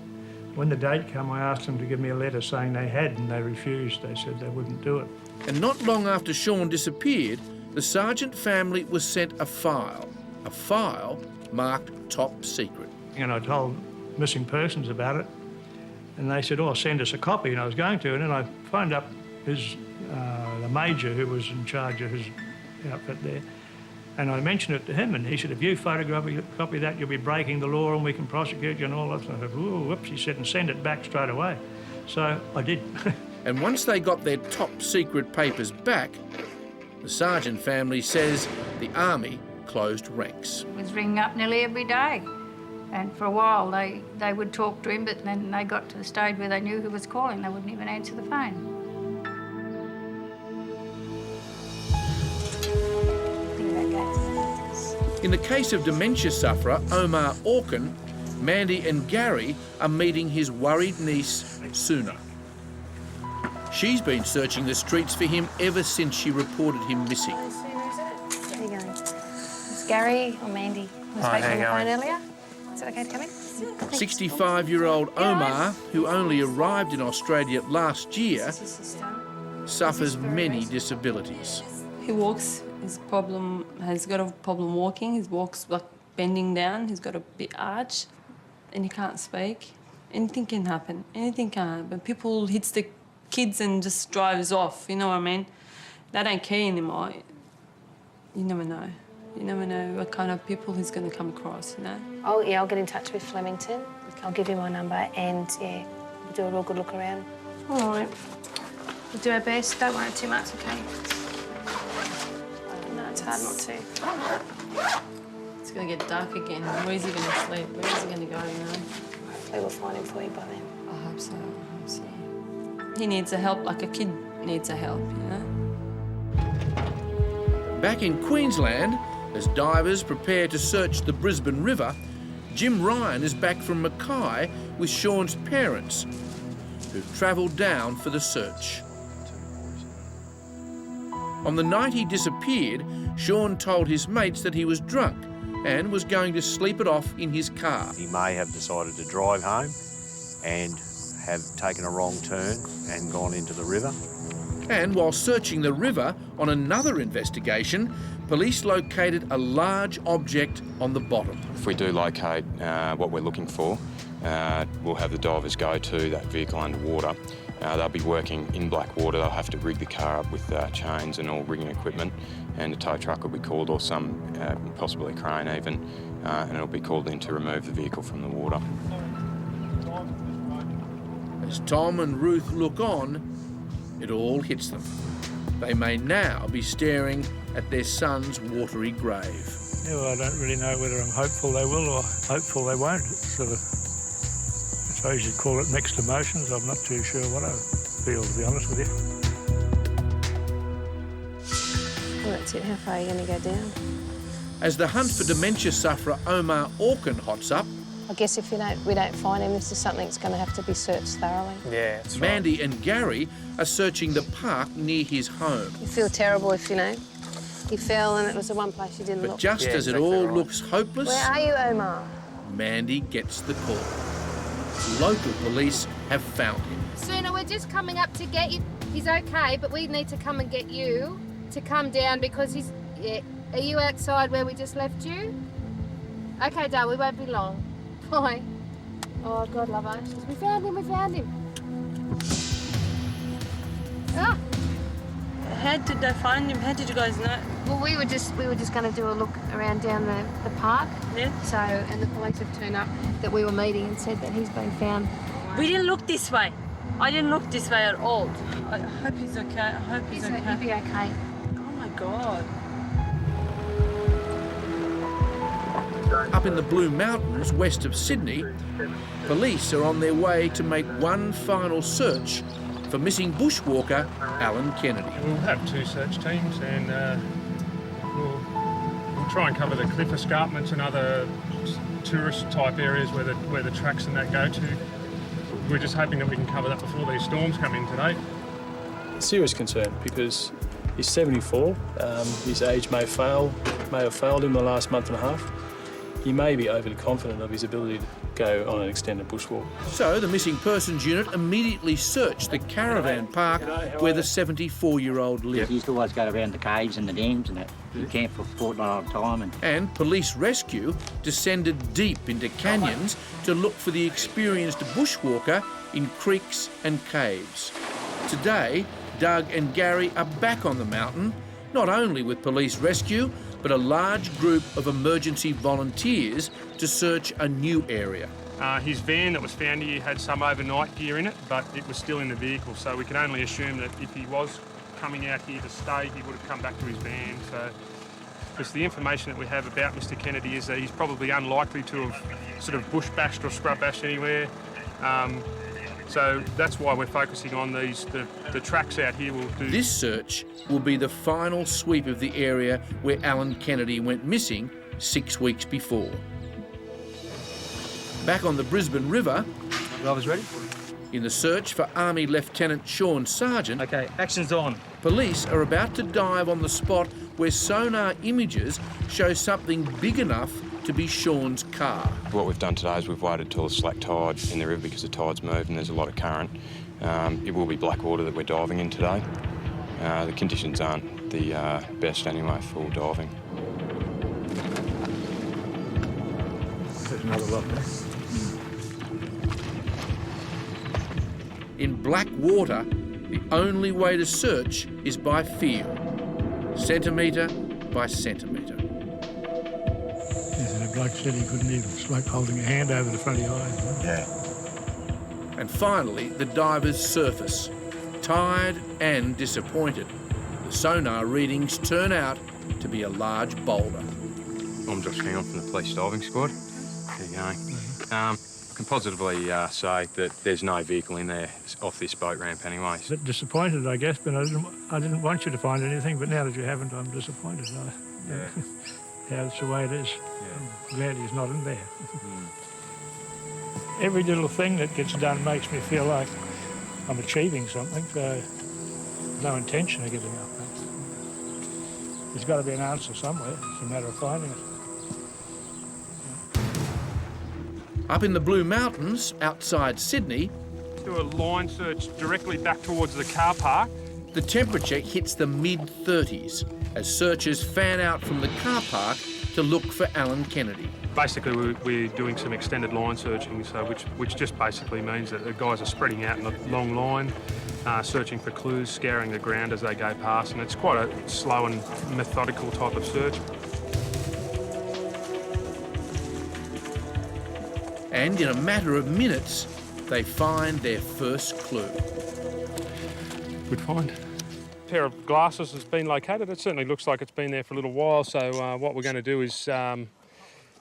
When the date came, I asked them to give me a letter saying they had, and they refused. They said they wouldn't do it.
And not long after Sean disappeared, the Sargent family was sent a file marked top secret.
And I told missing persons about it, and they said, send us a copy, and I was going to, and then I phoned up the major who was in charge of his outfit there, and I mentioned it to him, and he said, if you photograph a copy of that, you'll be breaking the law and we can prosecute you and all that. So I said, whoops, he said, and send it back straight away. So I did.
And once they got their top secret papers back, the Sargent family says the army closed ranks.
Was ringing up nearly every day. And for a while they would talk to him, but then they got to the stage where they knew who was calling. They wouldn't even answer the phone.
In the case of dementia sufferer Omar Orkin, Mandy and Gary are meeting his worried niece Suna. She's been searching the streets for him ever since she reported him missing.
There you go. It's Gary or Mandy. I spoke on the phone earlier. Is it okay to come in?
65-year-old Omar, who only arrived in Australia last year, suffers many disabilities.
He walks, has got a problem walking. He walks like bending down. He's got a bit arch and he can't speak. Anything can happen. Anything can happen. People hits the kids and just drives off, you know what I mean? That ain't key anymore. You never know. You never know what kind of people he's going to come across, you know?
Oh, yeah, I'll get in touch with Flemington. I'll give you my number and, yeah, we'll do a real good look around. All right. We'll do our best. Don't worry too much, OK? No, it's hard not to.
It's going to get dark again. Where is he going to sleep? Where is he going to go, you know?
Hopefully we'll find him for you by then.
I hope so. I hope so. He needs a help like a kid needs a help, you know?
Back in Queensland, as divers prepare to search the Brisbane River, Jim Ryan is back from Mackay with Sean's parents, who've travelled down for the search. On the night he disappeared, Sean told his mates that he was drunk and was going to sleep it off in his car.
He may have decided to drive home and have taken a wrong turn and gone into the river.
And while searching the river on another investigation, police located a large object on the bottom.
If we do locate what we're looking for, we'll have the divers go to that vehicle underwater. They'll be working in black water. They'll have to rig the car up with chains and all rigging equipment, and a tow truck will be called, or some, possibly a crane even, and it'll be called in to remove the vehicle from the water.
As Tom and Ruth look on, it all hits them. They may now be staring at their son's watery grave.
Yeah, well, I don't really know whether I'm hopeful they will or hopeful they won't. It's sort of, I suppose you'd call it mixed emotions. I'm not too sure what I feel, to be honest with you.
Well, that's it. How far are you going to go down?
As the hunt for dementia sufferer Omar Orkin hots up,
I guess if we don't find him, this is something that's going to have to be searched thoroughly.
Yeah, that's right.
Mandy and Gary are searching the park near his home.
You feel terrible if, you fell and it was the one place you didn't look.
But just as it all looks hopeless,
Where are you, Omar?
Mandy gets the call. Local police have found him.
Sooner, we're just coming up to get you. He's okay, but we need to come and get you to come down because he's... Yeah. Are you outside where we just left you? Okay, Dad, we won't be long. Bye. Oh, God love us. We found him. Ah!
How did they find him? How did you guys know?
Well, we were just going to do a look around down the park.
Yeah.
So, and the police have turned up that we were meeting and said that he's been found.
We didn't look this way. I didn't look this way at all. I hope he's okay. I hope he's okay.
He'll be okay.
Oh, my God.
Up in the Blue Mountains, west of Sydney, police are on their way to make one final search for missing bushwalker Alan Kennedy.
We'll have two search teams and we'll try and cover the cliff escarpments and other tourist-type areas where the tracks and that go to. We're just hoping that we can cover that before these storms come in today.
Serious concern because he's 74. His age may have failed him the last month and a half. He may be overly confident of his ability to go on an extended bushwalk.
So the Missing Persons Unit immediately searched the caravan park where the 74-year-old lived.
He used to always go around the caves and the dams and that. He camped for a fortnight at a time.
And police rescue descended deep into canyons to look for the experienced bushwalker in creeks and caves. Today, Doug and Gary are back on the mountain, not only with police rescue, but a large group of emergency volunteers to search a new area.
His van that was found here had some overnight gear in it, but it was still in the vehicle, so we can only assume that if he was coming out here to stay, he would have come back to his van. So, because the information that we have about Mr. Kennedy is that he's probably unlikely to have sort of bush bashed or scrub bashed anywhere. So that's why we're focusing on the tracks out here. Will do.
This search will be the final sweep of the area where Alan Kennedy went missing 6 weeks before. Back on the Brisbane River,
Drivers ready?
in the search for Army Lieutenant Sean Sargent,
Okay, action's on.
police are about to dive on the spot where sonar images show something big enough to be Sean's car.
What we've done today is we've waited till the slack tide in the river because the tide's moved and there's a lot of current. It will be black water that we're diving in today. The conditions aren't the best anyway for diving.
There's another lot there.
In black water, the only way to search is by feel, centimetre by centimetre.
Yes, and the bloke said he couldn't even smoke holding a hand over the front of your eyes.
Yeah. And finally, the divers surface, tired and disappointed. The sonar readings turn out to be a large boulder.
I'm Josh Hamill from the Police Diving Squad. There you go. I can positively say that there's no vehicle in there off this boat ramp anyway.
A bit disappointed, I guess, but I didn't want you to find anything, but now that you haven't, I'm disappointed. Yeah, that's the way it is. Yeah. I'm glad he's not in there. Every little thing that gets done makes me feel like I'm achieving something, so no intention of giving up. There's got to be an answer somewhere. It's a matter of finding it.
Up in the Blue Mountains, outside Sydney,
Do a line search directly back towards the car park.
the temperature hits the mid-30s as searchers fan out from the car park to look for Alan Kennedy.
Basically, we're doing some extended line searching, so which just basically means that the guys are spreading out in a long line, searching for clues, scouring the ground as they go past, and it's quite a slow and methodical type of search.
And in a matter of minutes, they find their first clue.
Good find. A pair of glasses has been located. It certainly looks like it's been there for a little while, so what we're going to do is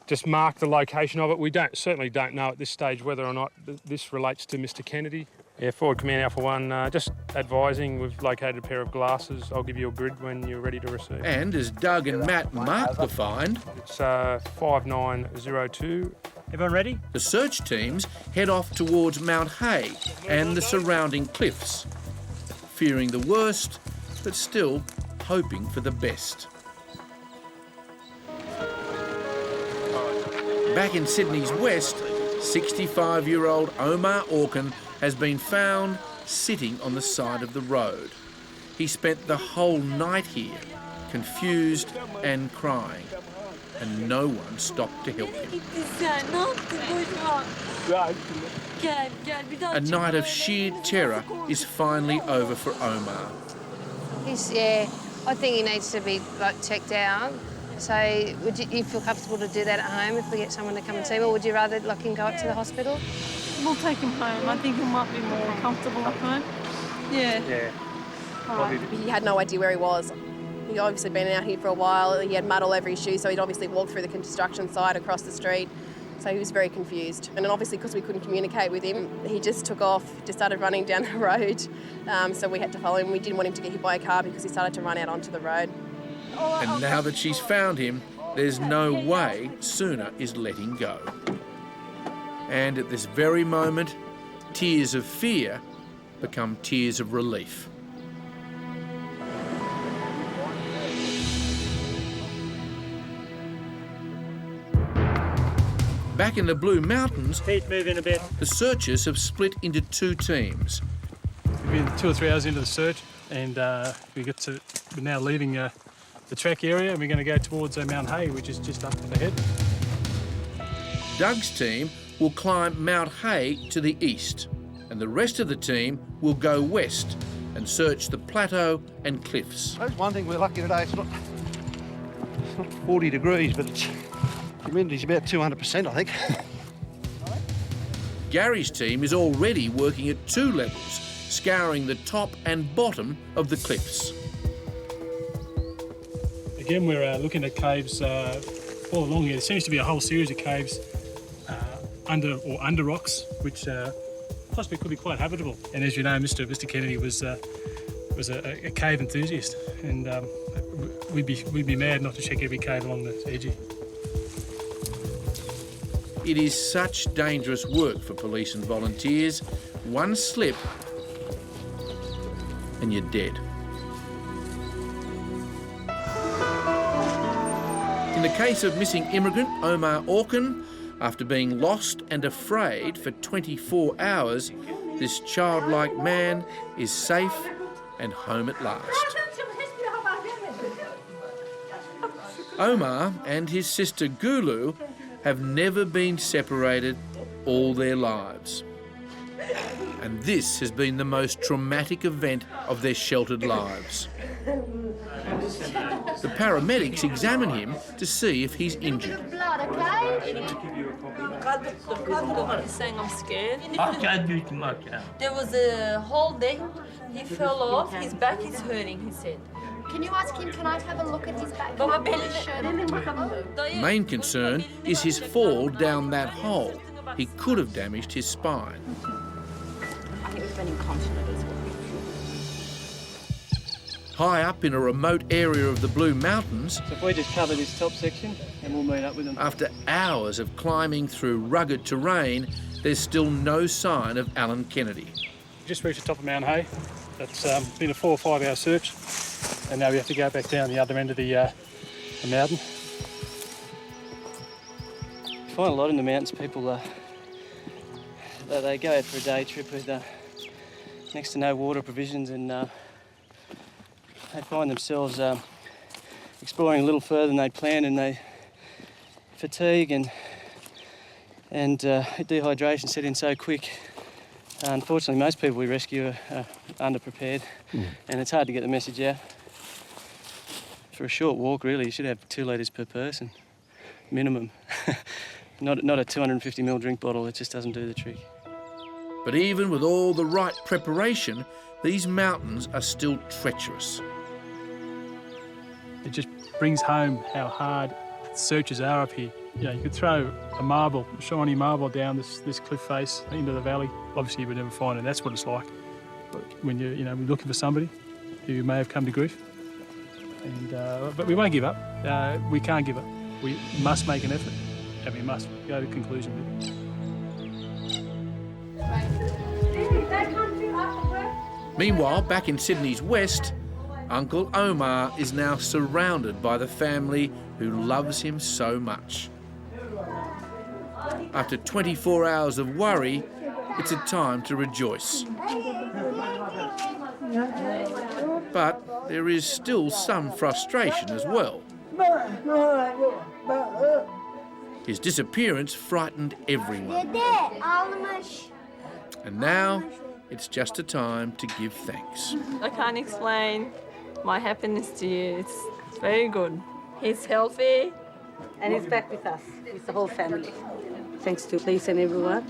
just mark the location of it. We certainly don't know at this stage whether or not this relates to Mr. Kennedy. Yeah, Forward Command Alpha 1, just advising, we've located a pair of glasses. I'll give you a grid when you're ready to receive.
And as Doug and Matt mark the find,
it's 5902.
Everyone ready?
The search teams head off towards Mount Hay and the surrounding cliffs, fearing the worst, but still hoping for the best. Back in Sydney's west, 65-year-old Omar Orkin has been found sitting on the side of the road. He spent the whole night here, confused and crying, and no one stopped to help him. A night of sheer terror is finally over for Omar.
I think he needs to be checked out. So would you feel comfortable to do that at home if we get someone to come and see him, or would you rather him go up to the hospital?
We'll take him home. I think he might be more comfortable at home. Yeah.
Yeah. He had no idea where he was. He'd obviously been out here for a while. He had mud all over his shoes, so he'd obviously walked through the construction site across the street. So he was very confused. And then obviously because we couldn't communicate with him, he just took off, just started running down the road. So we had to follow him. We didn't want him to get hit by a car because he started to run out onto the road.
And now that she's found him, there's no way Suna is letting go. And at this very moment, tears of fear become tears of relief. Back in the Blue Mountains,
Keep moving a bit.
The searchers have split into two teams.
We've been 2 or 3 hours into the search, and we're now leaving the track area, and we're going to go towards Mount Hay, which is just up ahead.
Doug's team will climb Mount Hay to the east, and the rest of the team will go west and search the plateau and cliffs.
That's one thing we're lucky today. It's not 40 degrees, but humidity's about 200%, I think.
Gary's team is already working at 2 levels, scouring the top and bottom of the cliffs.
Again, we're looking at caves all along here. There seems to be a whole series of caves under rocks, which possibly could be quite habitable. And as you know, Mr. Kennedy was a cave enthusiast, and we'd be mad not to check every cave along the edge here.
It is such dangerous work for police and volunteers. One slip and you're dead. In the case of missing immigrant Omar Orkin, after being lost and afraid for 24 hours, this childlike man is safe and home at last. Omar and his sister Gulu have never been separated all their lives. And this has been the most traumatic event of their sheltered lives. The paramedics examine him to see if he's injured.
He's saying I'm scared.
I can't do it much.
There was a whole day he fell off, his back is hurting, he said.
Can you ask him, can I have a look at his back?
Main concern is his fall down that hole. He could have damaged his spine.
I think we've been incontinent as well.
High up in a remote area of the Blue Mountains,
So if we just cover this top section and we'll meet up with them.
after hours of climbing through rugged terrain, there's still no sign of Alan Kennedy.
Just reached the top of Mount Hay. That's been a 4 or 5 hour search, and now we have to go back down the other end of the mountain.
You find a lot in the mountains, people that they go out for a day trip with next to no water provisions, and they find themselves exploring a little further than they'd planned, and they fatigue and dehydration set in so quick. Unfortunately, most people we rescue are underprepared, and it's hard to get the message out. For a short walk, really, you should have 2 litres per person, minimum. Not a 250ml drink bottle, it just doesn't do the trick.
But even with all the right preparation, these mountains are still treacherous.
It just brings home how hard searches are up here. You know, you could throw a shiny marble down this cliff face into the valley. Obviously, you would never find it. That's what it's like. But when you're looking for somebody who may have come to grief. And but we won't give up. We can't give up. We must make an effort, and we must go to conclusion with it.
Meanwhile, back in Sydney's west, Uncle Omar is now surrounded by the family who loves him so much. After 24 hours of worry, it's a time to rejoice. But there is still some frustration as well. His disappearance frightened everyone. And now it's just a time to give thanks.
I can't explain my happiness to you. It's very good. He's healthy.
And he's back with us, with the whole family. Thanks to police and everyone.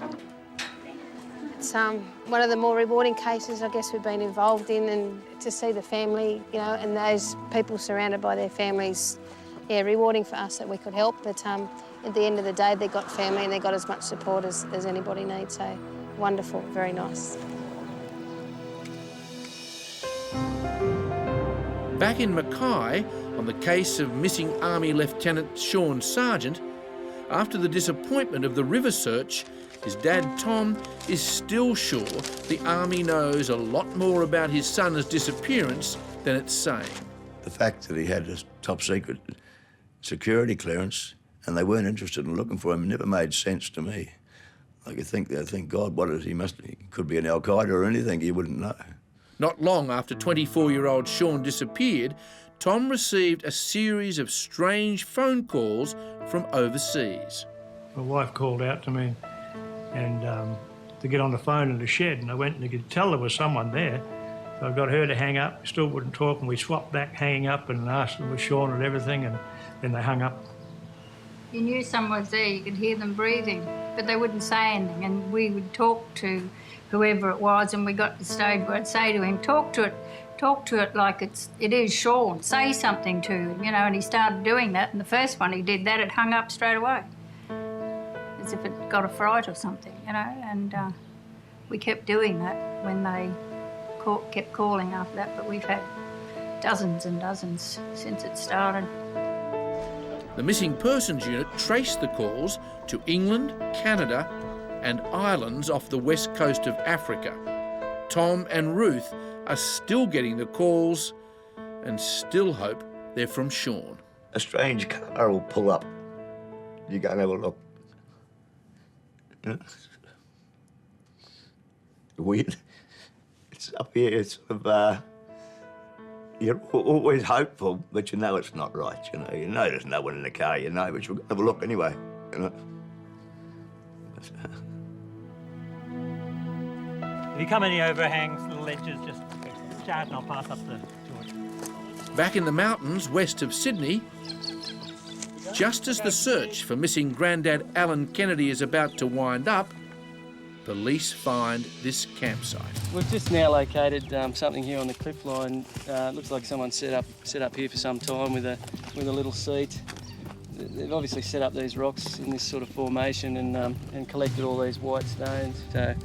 It's one of the more rewarding cases I guess we've been involved in, and to see the family, and those people surrounded by their families, rewarding for us that we could help. But at the end of the day, they got family and they got as much support as anybody needs. So wonderful, very nice.
Back in Mackay, on the case of missing Army Lieutenant Sean Sargent, after the disappointment of the river search, his dad Tom is still sure the Army knows a lot more about his son's disappearance than it's saying.
The fact that he had a top secret security clearance and they weren't interested in looking for him never made sense to me. Like, I think, God, what is he could be an Al-Qaeda or anything, you wouldn't know.
Not long after 24-year-old Sean disappeared, Tom received a series of strange phone calls from overseas.
My wife called out to me and to get on the phone in the shed, and I went and I could tell there was someone there. So I got her to hang up, still wouldn't talk, and we swapped back hanging up and asked them was Sean and everything, and then they hung up.
You knew someone was there, you could hear them breathing. but they wouldn't say anything. And we would talk to whoever it was, and we got to the stage where I'd say to him, talk to it like it is Sean. Say something to him, you know, and he started doing that. And the first one he did that, it hung up straight away, as if it got a fright or something, you know. And we kept doing that when they kept calling after that, but we've had dozens and dozens since it started.
The Missing Persons Unit traced the calls to England, Canada and islands off the west coast of Africa. Tom and Ruth are still getting the calls and still hope they're from Sean.
A strange car will pull up. You go and have a look. Weird. It's up here, it's sort of, you're always hopeful, but you know it's not right, you know. You know there's no one in the car, you know, but you'll have a look anyway, you know.
If you come any overhangs, little ledges, just shout and I'll pass up the George.
Back in the mountains west of Sydney, just as the search for missing Grandad Alan Kennedy is about to wind up, police find this campsite.
We've just now located something here on the cliff line. It looks like someone set up here for some time with a little seat. They've obviously set up these rocks in this sort of formation and collected all these white stones. So,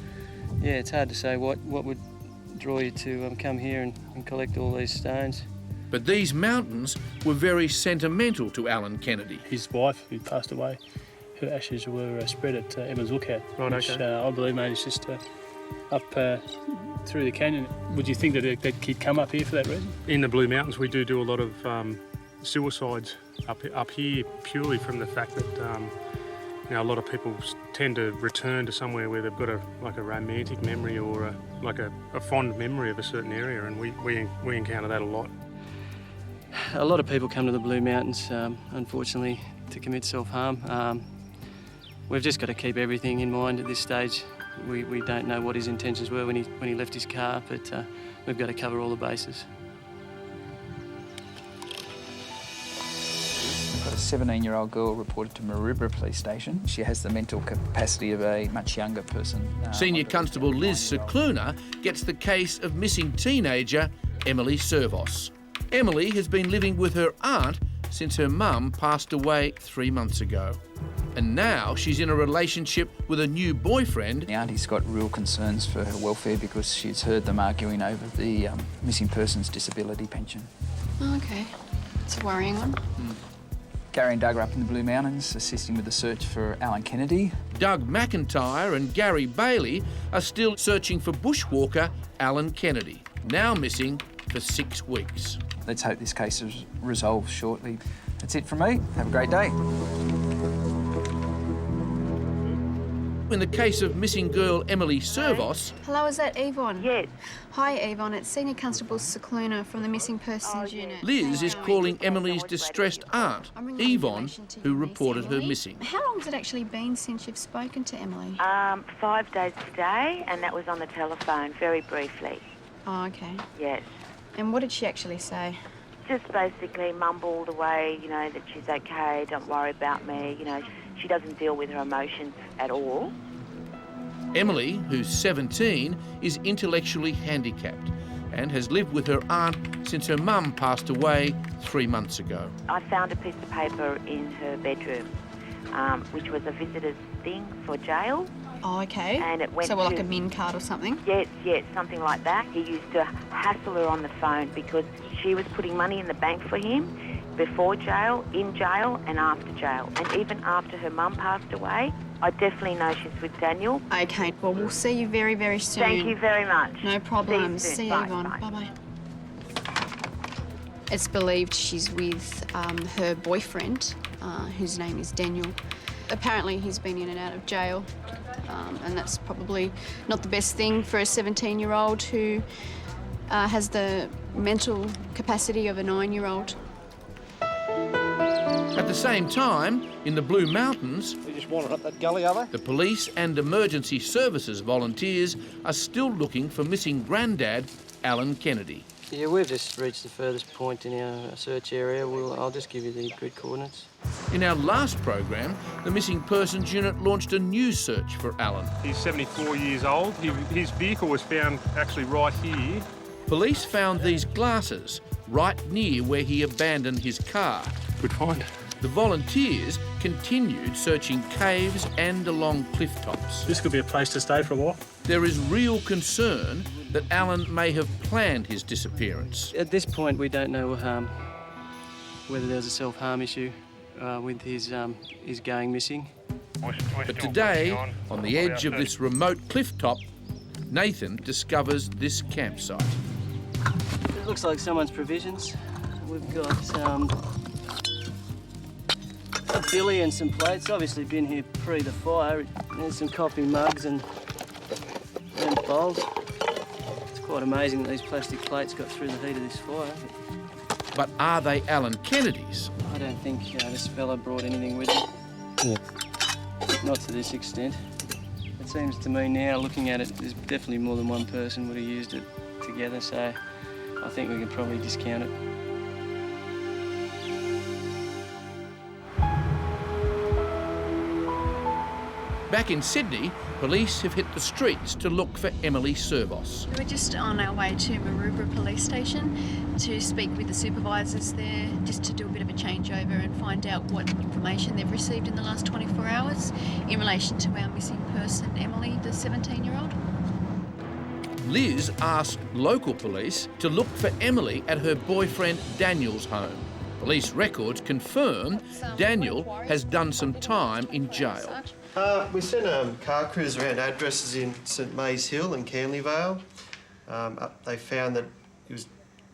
yeah, it's hard to say what would draw you to come here and collect all these stones.
But these mountains were very sentimental to Alan Kennedy.
His wife, who passed away, her ashes were spread at Emma's Lookout, which I believe, mate, is just up through the canyon. Would you think that he'd come up here for that reason?
In the Blue Mountains, we do a lot of suicides up here purely from the fact that you know, a lot of people tend to return to somewhere where they've got a romantic memory or a fond memory of a certain area, and we encounter that a lot.
A lot of people come to the Blue Mountains, unfortunately, to commit self-harm. We've just got to keep everything in mind at this stage. We don't know what his intentions were when he left his car, but we've got to cover all the bases.
Got a 17-year-old girl reported to Maroubra Police Station. She has the mental capacity of a much younger person.
Senior Constable Liz Cicluna gets the case of missing teenager Emily Servos. Emily has been living with her aunt since her mum passed away 3 months ago. And now she's in a relationship with a new boyfriend.
The auntie's got real concerns for her welfare because she's heard them arguing over the missing persons disability pension.
Oh, okay. It's a worrying one.
Gary and Doug are up in the Blue Mountains assisting with the search for Alan Kennedy.
Doug McIntyre and Gary Bailey are still searching for bushwalker Alan Kennedy, now missing for 6 weeks.
Let's hope this case is resolved shortly. That's it from me. Have a great day.
In the case of missing girl Emily Servos...
Hello, is that Yvonne? Yes. Hi, Yvonne. It's Senior Constable Cicluna from the Missing Persons Unit.
Liz is calling Emily's distressed aunt, Yvonne, who reported her missing.
How long has it actually been since you've spoken to Emily?
5 days today, and that was on the telephone, very briefly.
Oh, okay.
Yes.
And what did she actually say?
Just basically mumbled away, you know, that she's okay, don't worry about me, you know. She doesn't deal with her emotions at all.
Emily, who's 17, is intellectually handicapped and has lived with her aunt since her mum passed away 3 months ago.
I found a piece of paper in her bedroom, which was a visitor's thing for jail.
Oh, okay.
And it went
so, like a min card or something?
Yes, something like that. He used to hassle her on the phone because she was putting money in the bank for him before jail, in jail and after jail. And even after her mum passed away, I definitely know she's with Daniel.
Okay, well, we'll see you very, very soon.
Thank you very much.
No problem.
See you
you, Yvonne. Bye-bye. It's believed she's with her boyfriend, whose name is Daniel. Apparently he's been in and out of jail, and that's probably not the best thing for a 17-year-old who has the mental capacity of a 9-year-old.
At the same time, in the Blue Mountains,
You just wandered up that gully, are they?
the police and emergency services volunteers are still looking for missing Grandad Alan Kennedy.
Yeah, we've just reached the furthest point in our search area. I'll just give you the grid coordinates.
In our last program, the Missing Persons Unit launched a new search for Alan.
He's 74 years old. His vehicle was found actually right here.
Police found these glasses right near where he abandoned his car.
Good find.
The volunteers continued searching caves and along cliff tops.
This could be a place to stay for a while.
There is real concern that Alan may have planned his disappearance.
At this point, we don't know whether there's a self-harm issue with his going missing.
But today, on the edge of this remote cliff top, Nathan discovers this campsite.
It looks like someone's provisions. We've got a billy and some plates. Obviously been here pre the fire. There's some coffee mugs and bowls. It's quite amazing that these plastic plates got through the heat of this fire.
But are they Alan Kennedy's?
I don't think this fella brought anything with him. Yeah. Not to this extent. It seems to me now, looking at it, there's definitely more than one person would have used it together, so I think we can probably discount it.
Back in Sydney, police have hit the streets to look for Emily Servos.
We're just on our way to Maroubra Police Station to speak with the supervisors there, just to do a bit of a changeover and find out what information they've received in the last 24 hours in relation to our missing person, Emily, the 17-year-old.
Liz asked local police to look for Emily at her boyfriend Daniel's home. Police records confirm Daniel has done some time in jail.
We sent car crews around addresses in St Mays Hill and Canley Vale. They found that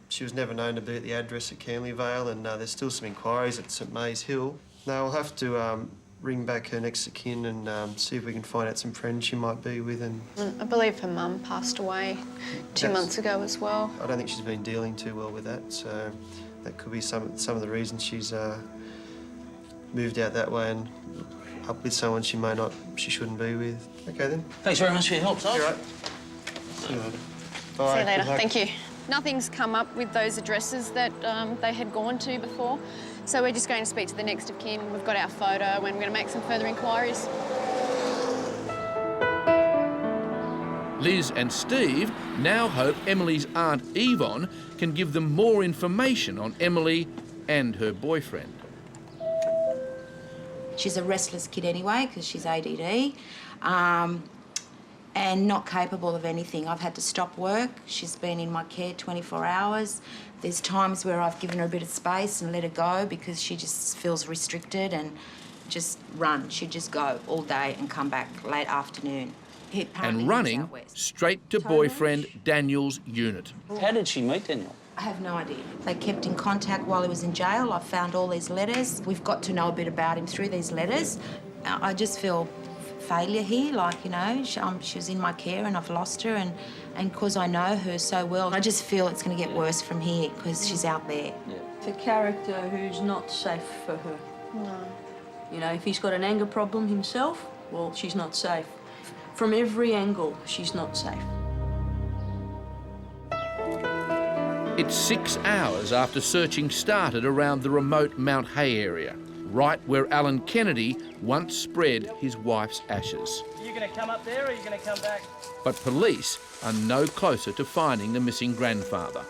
she was never known to be at the address at Canley Vale, and there's still some inquiries at St Mays Hill. Now we'll have to ring back her next of kin and see if we can find out some friends she might be with. And
I believe her mum passed away 2 months ago as well.
I don't think she's been dealing too well with that, so that could be some of the reasons she's moved out that way and up with someone she shouldn't be with. Okay then.
Thanks very much for your help, Sarge.
You're right. See you later. Bye.
See you later.
Good luck.
Thank you. Nothing's come up with those addresses that they had gone to before, so we're just going to speak to the next of kin. We've got our photo and we're going to make some further inquiries.
Liz and Steve now hope Emily's aunt Yvonne can give them more information on Emily and her boyfriend.
She's a restless kid anyway because she's ADD and not capable of anything. I've had to stop work. She's been in my care 24 hours. There's times where I've given her a bit of space and let her go because she just feels restricted and just run. She'd just go all day and come back late afternoon.
And running straight to boyfriend Daniel's unit.
How did she meet Daniel?
I have no idea. They kept in contact while he was in jail. I found all these letters. We've got to know a bit about him through these letters. I just feel failure here, like, you know, she was in my care and I've lost her, and because I know her so well, I just feel it's going to get worse from here because she's out there.
It's a character who's not safe for her.
No.
You know, if he's got an anger problem himself, well, she's not safe. From every angle, she's not safe.
It's 6 hours after searching started around the remote Mount Hay area, right where Alan Kennedy once spread his wife's ashes.
Are you going to come up there or are you going to come back?
But police are no closer to finding the missing grandfather.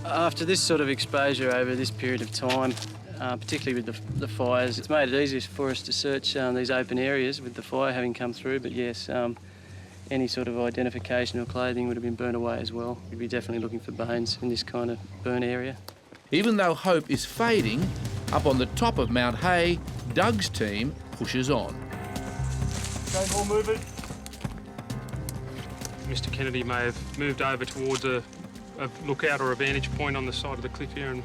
After this sort of exposure over this period of time, particularly with the fires, it's made it easier for us to search these open areas with the fire having come through, but yes, any sort of identification or clothing would have been burnt away as well. We'd be definitely looking for bones in this kind of burn area.
Even though hope is fading, up on the top of Mount Hay, Doug's team pushes on.
Okay, more movement. Mr Kennedy may have moved over towards a lookout or a vantage point on the side of the cliff here and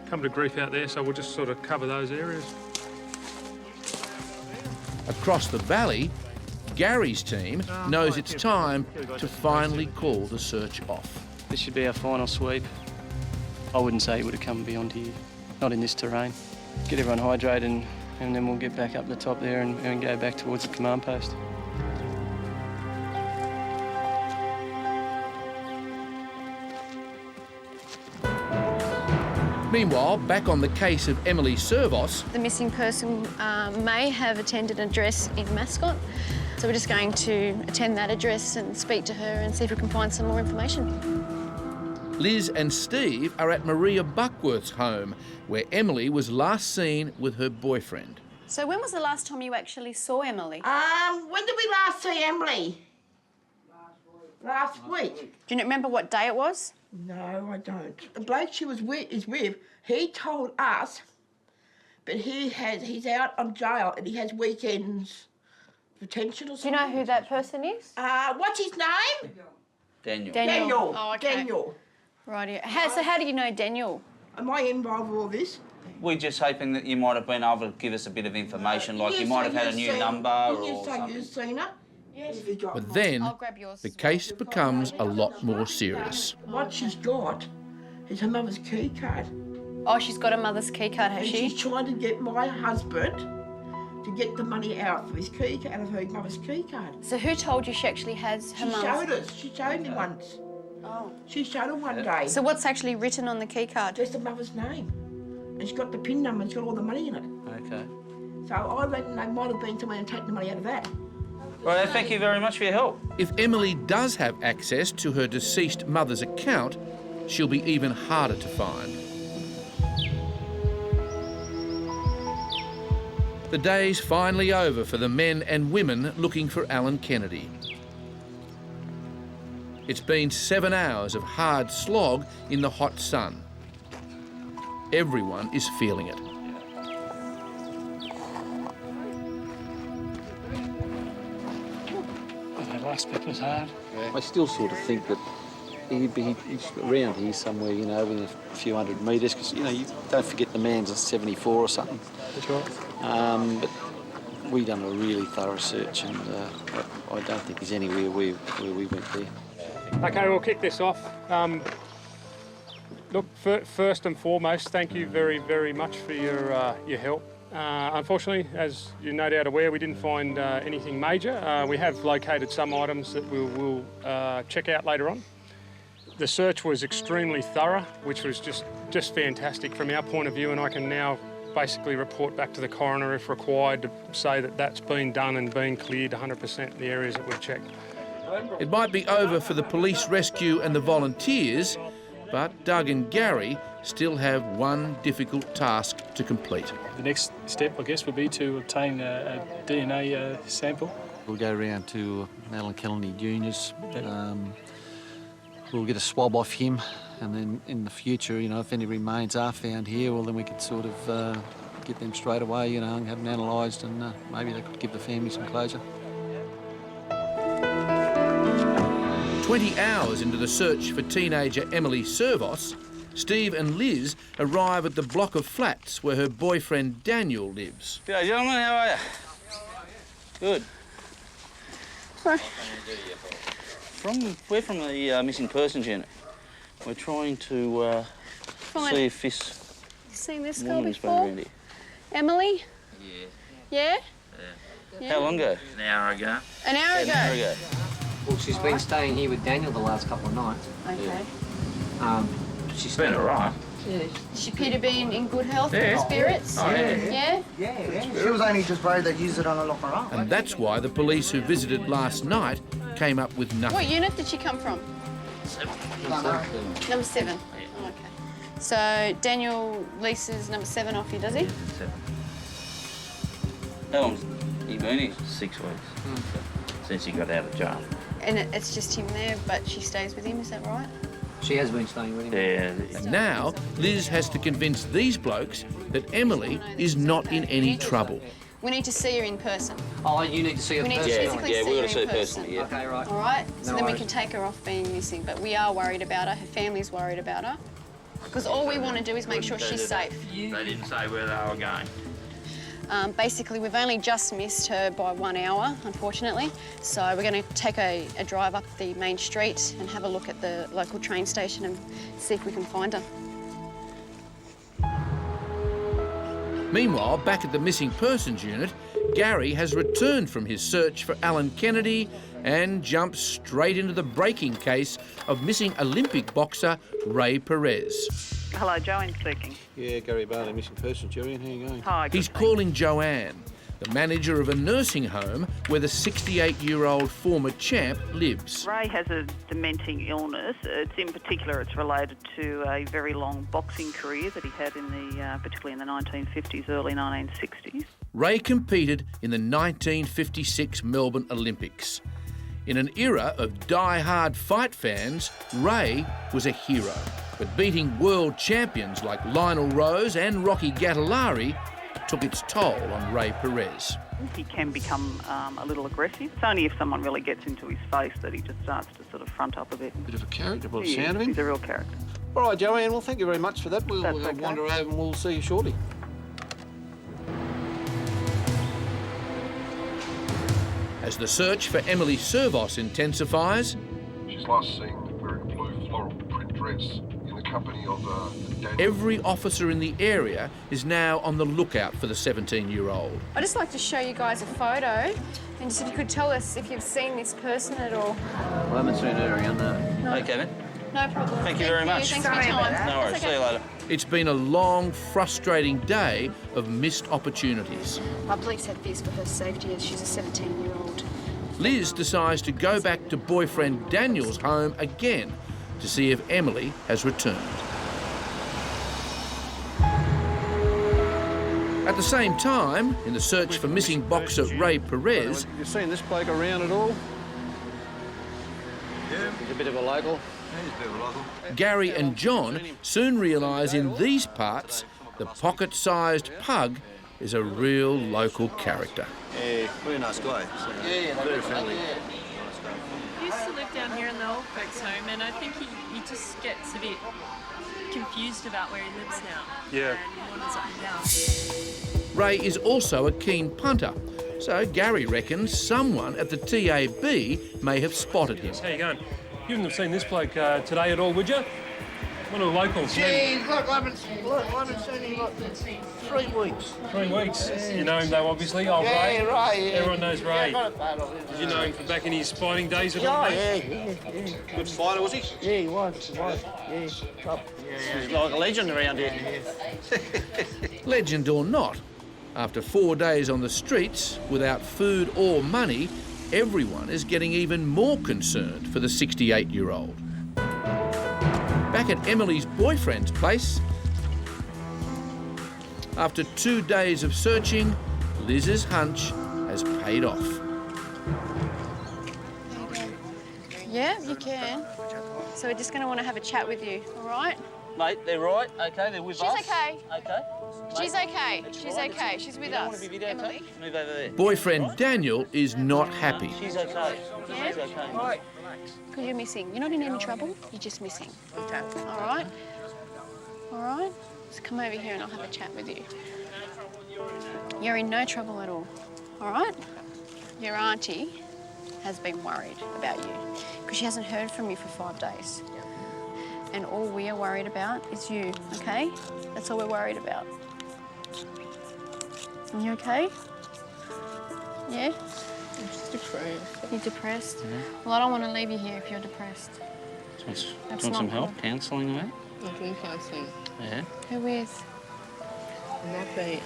come to grief out there, so we'll just sort of cover those areas.
Across the valley, Gary's team knows it's time to finally call the search off.
This should be our final sweep. I wouldn't say he would have come beyond here, not in this terrain. Get everyone hydrated and then we'll get back up the top there and go back towards the command post.
Meanwhile, back on the case of Emily Servos,
The missing person may have attended an address in Mascot, so we're just going to attend that address and speak to her and see if we can find some more information.
Liz and Steve are at Maria Buckworth's home, where Emily was last seen with her boyfriend.
So when was the last time you actually saw Emily?
When did we last see Emily? Last week.
Do you remember what day it was?
No, I don't. The bloke she was with, he told us, but he's out on jail and he has weekends detention or something.
Do you know who that person is?
What's his name?
Daniel.
Daniel.
Oh, okay.
Daniel.
Right. So how do you know Daniel?
Am I involved with all this?
We're just hoping that you might have been able to give us a bit of information, like you might have had a new number or something.
You've seen her? Yes.
But then, the case becomes a lot more serious.
What she's got is her mother's key card.
Oh, she's got a mother's key card, has
and
she?
She's trying to get my husband to get the money out of his key card, out of her mother's key card.
So who told you she actually has her mum's?
She showed us. She showed me once.
Oh.
She showed her one day.
So what's actually written on the key card?
Just the mother's name. And she's got the PIN number and she's got all the money in it.
Okay.
So I reckon they might have been somewhere and taken the money out of that.
Right, thank you very much for your help.
If Emily does have access to her deceased mother's account, she'll be even harder to find. The day's finally over for the men and women looking for Alan Kennedy. It's been 7 hours of hard slog in the hot sun. Everyone is feeling it.
That last bit was hard.
I still sort of think that he's around here somewhere, you know, within a few hundred metres, because, you know, you don't forget the man's a 74 or something.
That's right.
But we've done a really thorough search, and I don't think there's anywhere where we went there.
Okay, we'll kick this off. Look, first and foremost, thank you very, very much for your help. Unfortunately, as you're no doubt aware, we didn't find anything major. We have located some items that we'll check out later on. The search was extremely thorough, which was just fantastic from our point of view, and I can now basically report back to the coroner if required to say that that's been done and been cleared 100% in the areas that we've checked.
It might be over for the police rescue and the volunteers, but Doug and Gary still have one difficult task to complete.
The next step, I guess, would be to obtain a DNA sample.
We'll go around to Alan Kennedy Jr.'s. We'll get a swab off him, and then in the future, you know, if any remains are found here, well, then we could sort of get them straight away, you know, and have them analysed, and maybe they could give the family some closure.
20 hours into the search for teenager Emily Servos, Steve and Liz arrive at the block of flats where her boyfriend Daniel lives.
G'day, gentlemen, how are you? Good.
Sorry.
We're from the missing persons unit. We're trying to see if this
You seen this girl
woman's been
before?
around here.
Emily?
Yeah.
Yeah?
How long ago?
An hour ago.
An hour ago?
An hour ago.
Well, she's been staying here with Daniel the last couple of nights.
Okay.
She's been all right.
Yeah. Does she appear to be in good health
Yeah.
and spirits?
Oh, yeah.
Yeah?
She was only just worried they'd use it on a locker up.
And that's why the police who visited last night came up with nothing.
What unit did she come from? Number 7. Oh, okay. So Daniel leases number 7 off you, does he?
How long's he been here?
6 weeks. Since he got out of jail.
And it's just him there, but she stays with him, is that right?
She has been staying with him. Yeah.
And now Liz has to convince these blokes that Emily is not in any trouble.
We need to see her in person.
Oh, you need to see her
We need to
personally?
physically
Yeah,
see
we've
her
got to see
in
her
person.
personally, yeah.
Okay, right.
All right? So
No
then we
worries.
can take her off being missing. But we are worried about her. Her family's worried about her. Because all we want to do is make sure she's safe.
They didn't say where they were going.
Basically, we've only just missed her by 1 hour, unfortunately. So we're going to take a drive up the main street and have a look at the local train station and see if we can find her.
Meanwhile, back at the missing persons unit, Gary has returned from his search for Alan Kennedy and jumps straight into the breaking case of missing Olympic boxer Ray Perez.
Hello, Joanne speaking.
Yeah, Gary Barley, missing persons. Julian, how you going?
Hi.
He's calling Joanne, the manager of a nursing home where the 68-year-old former champ lives.
Ray has a dementing illness. In particular, it's related to a very long boxing career that he had particularly in the 1950s, early 1960s.
Ray competed in the 1956 Melbourne Olympics. In an era of die-hard fight fans, Ray was a hero. But beating world champions like Lionel Rose and Rocky Gattalari took its toll on Ray Perez.
He can become a little aggressive. It's only if someone really gets into his face that he just starts to sort of front up a bit.
Bit of a character, by the
He
sound
is.
of him.
He's a real character.
All right, Joanne, well, thank you very much for that. We'll
That's okay.
wander over and we'll see you shortly.
As the search for Emily Servos intensifies,
she's last seen wearing a blue floral print dress in the company of Daniel.
every officer in the area is now on the lookout for the 17-year-old.
I'd just like to show you guys a photo and just if you could tell us if you've seen this person at all.
I haven't seen her around there.
No.
Hey, Kevin.
No problem.
Thank you very much.
Thanks for your time.
No worries.
That's okay.
See you later.
It's been a long, frustrating day of missed opportunities.
My police had fears for her safety as she's a 17-year-old.
Liz decides to go back to boyfriend Daniel's home again to see if Emily has returned. At the same time, in the search for missing boxer Ray Perez,
Have you seen this bloke around at all?
Yeah.
He's a bit of a local.
He's a bit of a local.
Gary and John soon realise in these parts the pocket-sized pug is a real local character.
Yeah, very nice guy. So, very friendly.
He used to live down here in the old folks' home, and I think he just gets a bit confused about where he lives now.
Yeah.
And he wanders up and down.
Ray is also a keen punter, so Gary reckons someone at the TAB may have spotted him.
How you going? You wouldn't have seen this bloke today at all, would you? One of the locals.
Gee, look, I haven't seen him for 3 weeks.
3 weeks.
Yeah.
You know him though, obviously. Oh,
Yeah,
Ray.
Ray, yeah.
Everyone knows
Yeah, I
Ray.
got a photo of him.
Did you know him from back in his fighting days? At all,
Oh,
mate?
yeah.
Good fighter, was he?
Yeah, he was. Yeah, top.
He's like a legend around here.
Legend or not, after 4 days on the streets without food or money, everyone is getting even more concerned for the 68-year-old. Back at Emily's boyfriend's place, after 2 days of searching, Liz's hunch has paid off.
Yeah, you can. So we're just going to want to have a chat with you, all right?
Mate, they're right. Okay, they're with
She's
us.
okay.
Okay.
She's
Mate,
okay.
that's
She's
right.
okay. She's with
You don't
us.
want to be videotaped?
Emily.
Move over there.
Boyfriend Daniel is not happy.
She's okay.
Yeah?
She's okay.
Because you're missing. You're not in any trouble. You're just missing. Okay. All right? All right? So come over here and I'll have a chat with you. You're in no trouble at all. All right? Your auntie has been worried about you because she hasn't heard from you for 5 days. And all we are worried about is you, okay? That's all we're worried about. Are you okay? Yeah?
I'm just depressed.
You're depressed?
Yeah.
Well, I don't want to leave you here if you're depressed.
Do you want
That's
some
not
help?
good.
Counselling, mate?
I'm doing counselling.
Yeah.
Who with?
It might be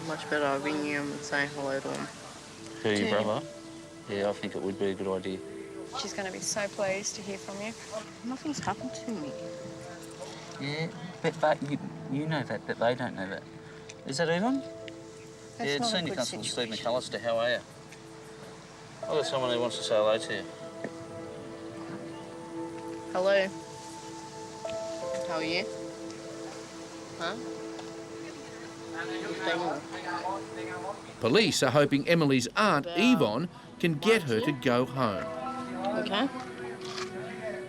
much better ringing him and saying hello to him.
Who,
To
your
him.
brother? Yeah, I think it would be a good idea.
She's going to be so pleased to hear from you.
Nothing's happened to me.
Yeah, but you know that, but they don't know that. Is that even?
That's
yeah, it's
not a
Senior
good
Constable Steve
situation.
McAllister. How are you? I've got someone who wants to say hello to you.
Hello. How are you? Huh?
Police are hoping Emily's aunt, Yvonne, can get her to go home.
Okay.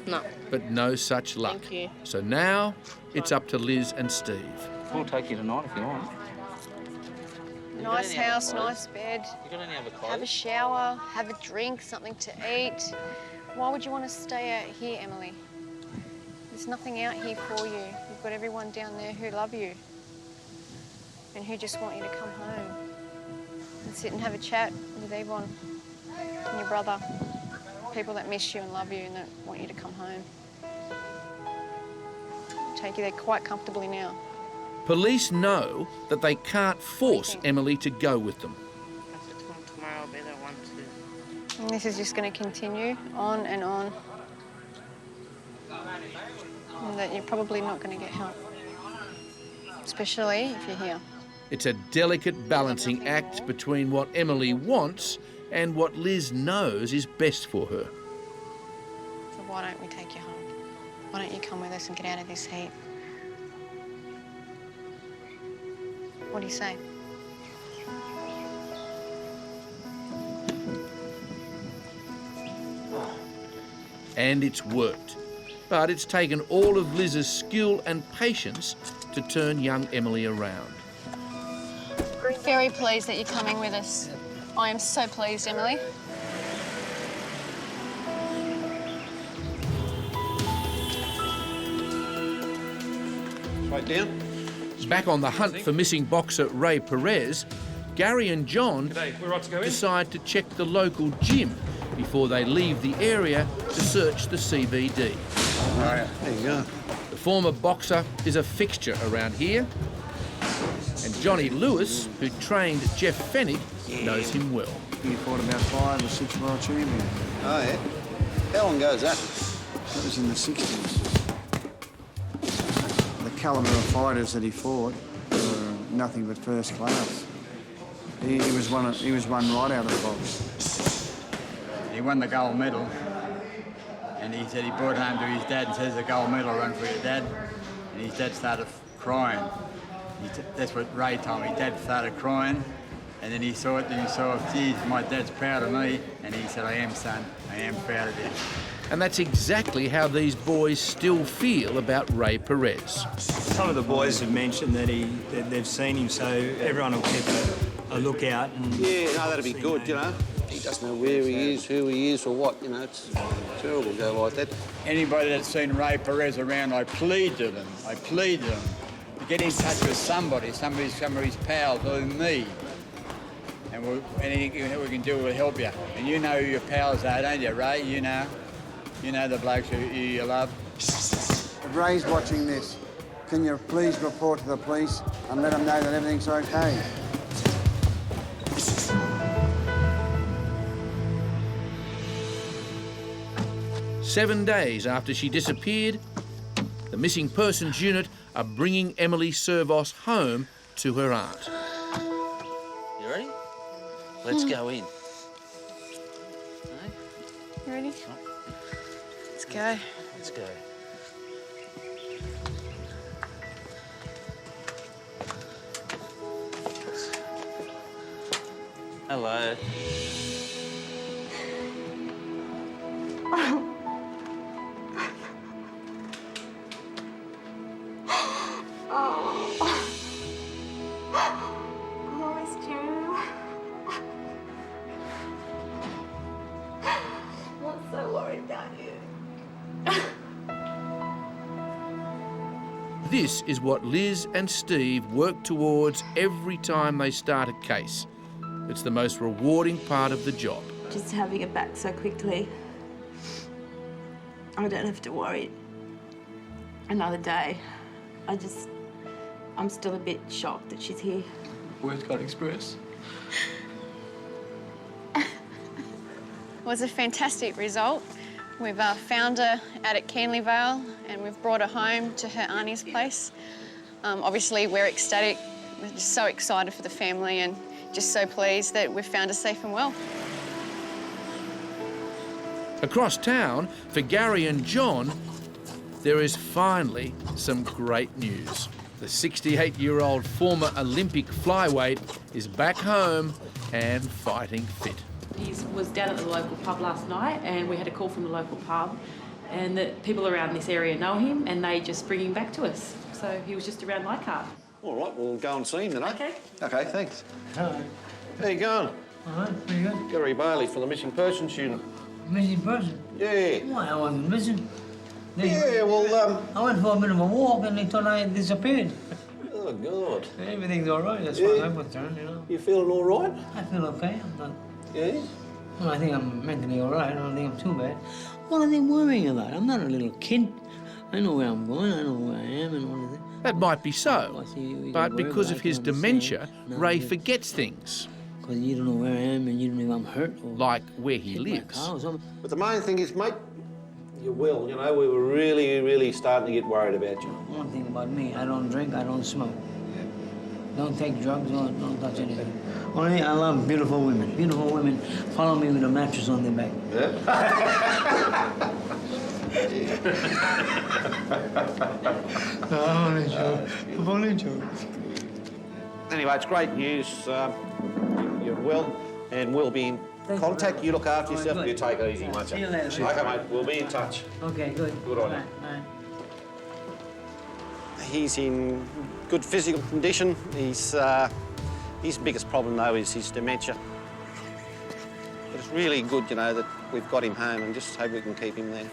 No.
But no such luck.
Thank you.
So now it's up to Liz and Steve.
We'll take you tonight if you want.
Nice house, nice bed.
You got any other clothes?
Have a shower, have a drink, something to eat. Why would you want to stay out here, Emily? There's nothing out here for you. You've got everyone down there who love you and who just want you to come home and sit and have a chat with Yvonne and your brother. People that miss you and love you and that want you to come home. take you there quite comfortably now.
Police know that they can't force Emily to go with them.
Tomorrow I'll be there 1, 2.
And this is just going to continue on and on. And that you're probably not going to get help, especially if you're here.
It's a delicate balancing act between what Emily wants and what Liz knows is best for her.
So why don't we take you home? Why don't you come with us and get out of this heat? What do you say?
And it's worked. But it's taken all of Liz's skill and patience to turn young Emily around.
Very pleased that you're coming with us. I am so pleased, Emily.
Right down.
Back on the hunt for missing boxer Ray Perez, Gary and John decide to check the local gym before they leave the area to search the CBD.
There you go.
The former boxer is a fixture around here, and Johnny Lewis, who trained Jeff Fennick, knows him well.
He fought about 5 or 6 world champions.
Oh, yeah? How long ago was that?
That was in the 60s. The calibre of fighters that he fought were nothing but first class. He was one right out of the box.
He won the gold medal, and he said he brought it home to his dad and says, "The gold medal run for your dad." And his dad started crying. That's what Ray told me. Dad started crying, and then he saw it, and he saw, "Geez, my dad's proud of me." And he said, "I am, son. I am proud of you."
And that's exactly how these boys still feel about Ray Perez.
Some of the boys have mentioned that they've seen him, so everyone will keep a lookout. And
yeah, no, that'd be good, you know. He doesn't know where he is, who he is, or what, you know. It's terrible to go like that.
Anybody that's seen Ray Perez around, I plead to them to get in touch with somebody, some of his pals, or me. And anything that we can do will help you. And you know who your pals are, don't you, Ray? You know the blokes who you love.
If Ray's watching this, can you please report to the police and let them know that everything's okay?
Seven days after she disappeared, the Missing Persons Unit are bringing Emily Servos home to her aunt.
You ready? Let's go in.
You ready? Let's go.
Let's go. Hello.
This is what Liz and Steve work towards every time they start a case. It's the most rewarding part of the job.
Just having her back so quickly, I don't have to worry another day. I'm still a bit shocked that she's here.
Words can't express.
It was a fantastic result. We've found her out at Canley Vale and we've brought her home to her auntie's place. Obviously, we're ecstatic. We're just so excited for the family and just so pleased that we've found her safe and well.
Across town, for Gary and John, there is finally some great news. The 68-year-old former Olympic flyweight is back home and fighting fit.
He was down at the local pub last night and we had a call from the local pub and that people around this area know him and they just bring him back to us. So he was just around Leichhardt.
All right, we'll go and see him then, eh?
Okay.
Okay, thanks.
Hello.
How you going?
All right, pretty good.
Gary Bailey from the Missing Persons Unit.
Missing person?
Yeah.
Why, I wasn't missing.
Yeah, well,
I went for a bit of a walk and they thought I had disappeared.
Oh, God.
Everything's all right, that's why I'm concerned, you know.
You feeling all right?
I feel okay, I'm not...
Yeah?
Well, I think I'm mentally all right. I don't think I'm too bad. What are they worrying about? I'm not a little kid. I know where I'm going, I know where I am and all of that.
That might be so, but because of his dementia, Ray forgets things.
Because you don't know where I am and you don't know if I'm hurt. Or
like where he lives.
But the main thing is, mate, your will. You know, we were really, really starting to get worried about you.
One thing about me, I don't drink, I don't smoke. Don't take drugs, don't touch anything. Only I love beautiful women. Beautiful women follow me with a mattress on their back. No, I'm only joking. I'm only joking.
Anyway, it's great news. You're well, and we'll be in contact. You look after yourself. You take it easy, mate.
See you later.
Okay, mate. We'll be in touch.
Okay, good.
Good on you.
Bye.
He's in good physical condition. His biggest problem, though, is his dementia. But it's really good, you know, that we've got him home and just hope we can keep him there.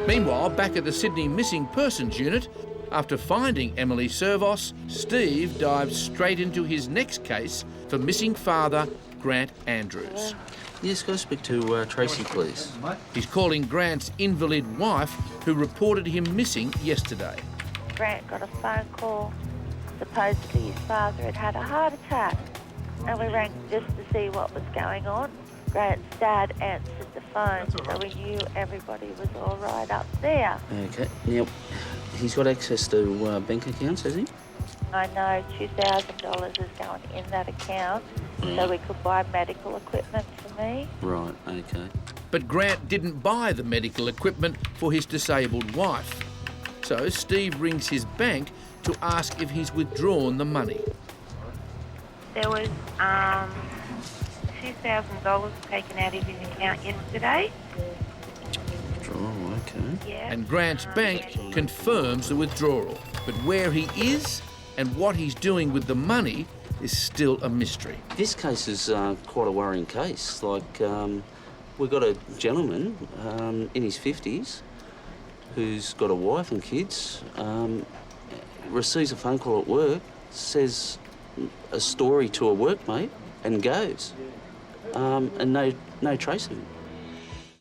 Meanwhile, back at the Sydney Missing Persons Unit, after finding Emily Servos, Steve dives straight into his next case for missing father, Grant Andrews.
Yes, go speak to Tracy, please.
He's calling Grant's invalid wife, who reported him missing yesterday.
Grant got a phone call. Supposedly his father had had a heart attack. And we rang just to see what was going on. Grant's dad answered the phone, so we knew everybody was all right up there.
Okay. Now, he's got access to bank accounts, has he?
I know $2,000 is going in that account, so we could buy medical equipment for me.
Right, okay.
But Grant didn't buy the medical equipment for his disabled wife. So Steve rings his bank to ask if he's withdrawn the money.
There was $2,000 taken out of his account yesterday.
Oh, okay.
Yeah.
And Grant's bank confirms the withdrawal. But where he is and what he's doing with the money is still a mystery.
This case is quite a worrying case. Like, we've got a gentleman in his 50s who's got a wife and kids, receives a phone call at work, says a story to a workmate and goes. And no trace of him.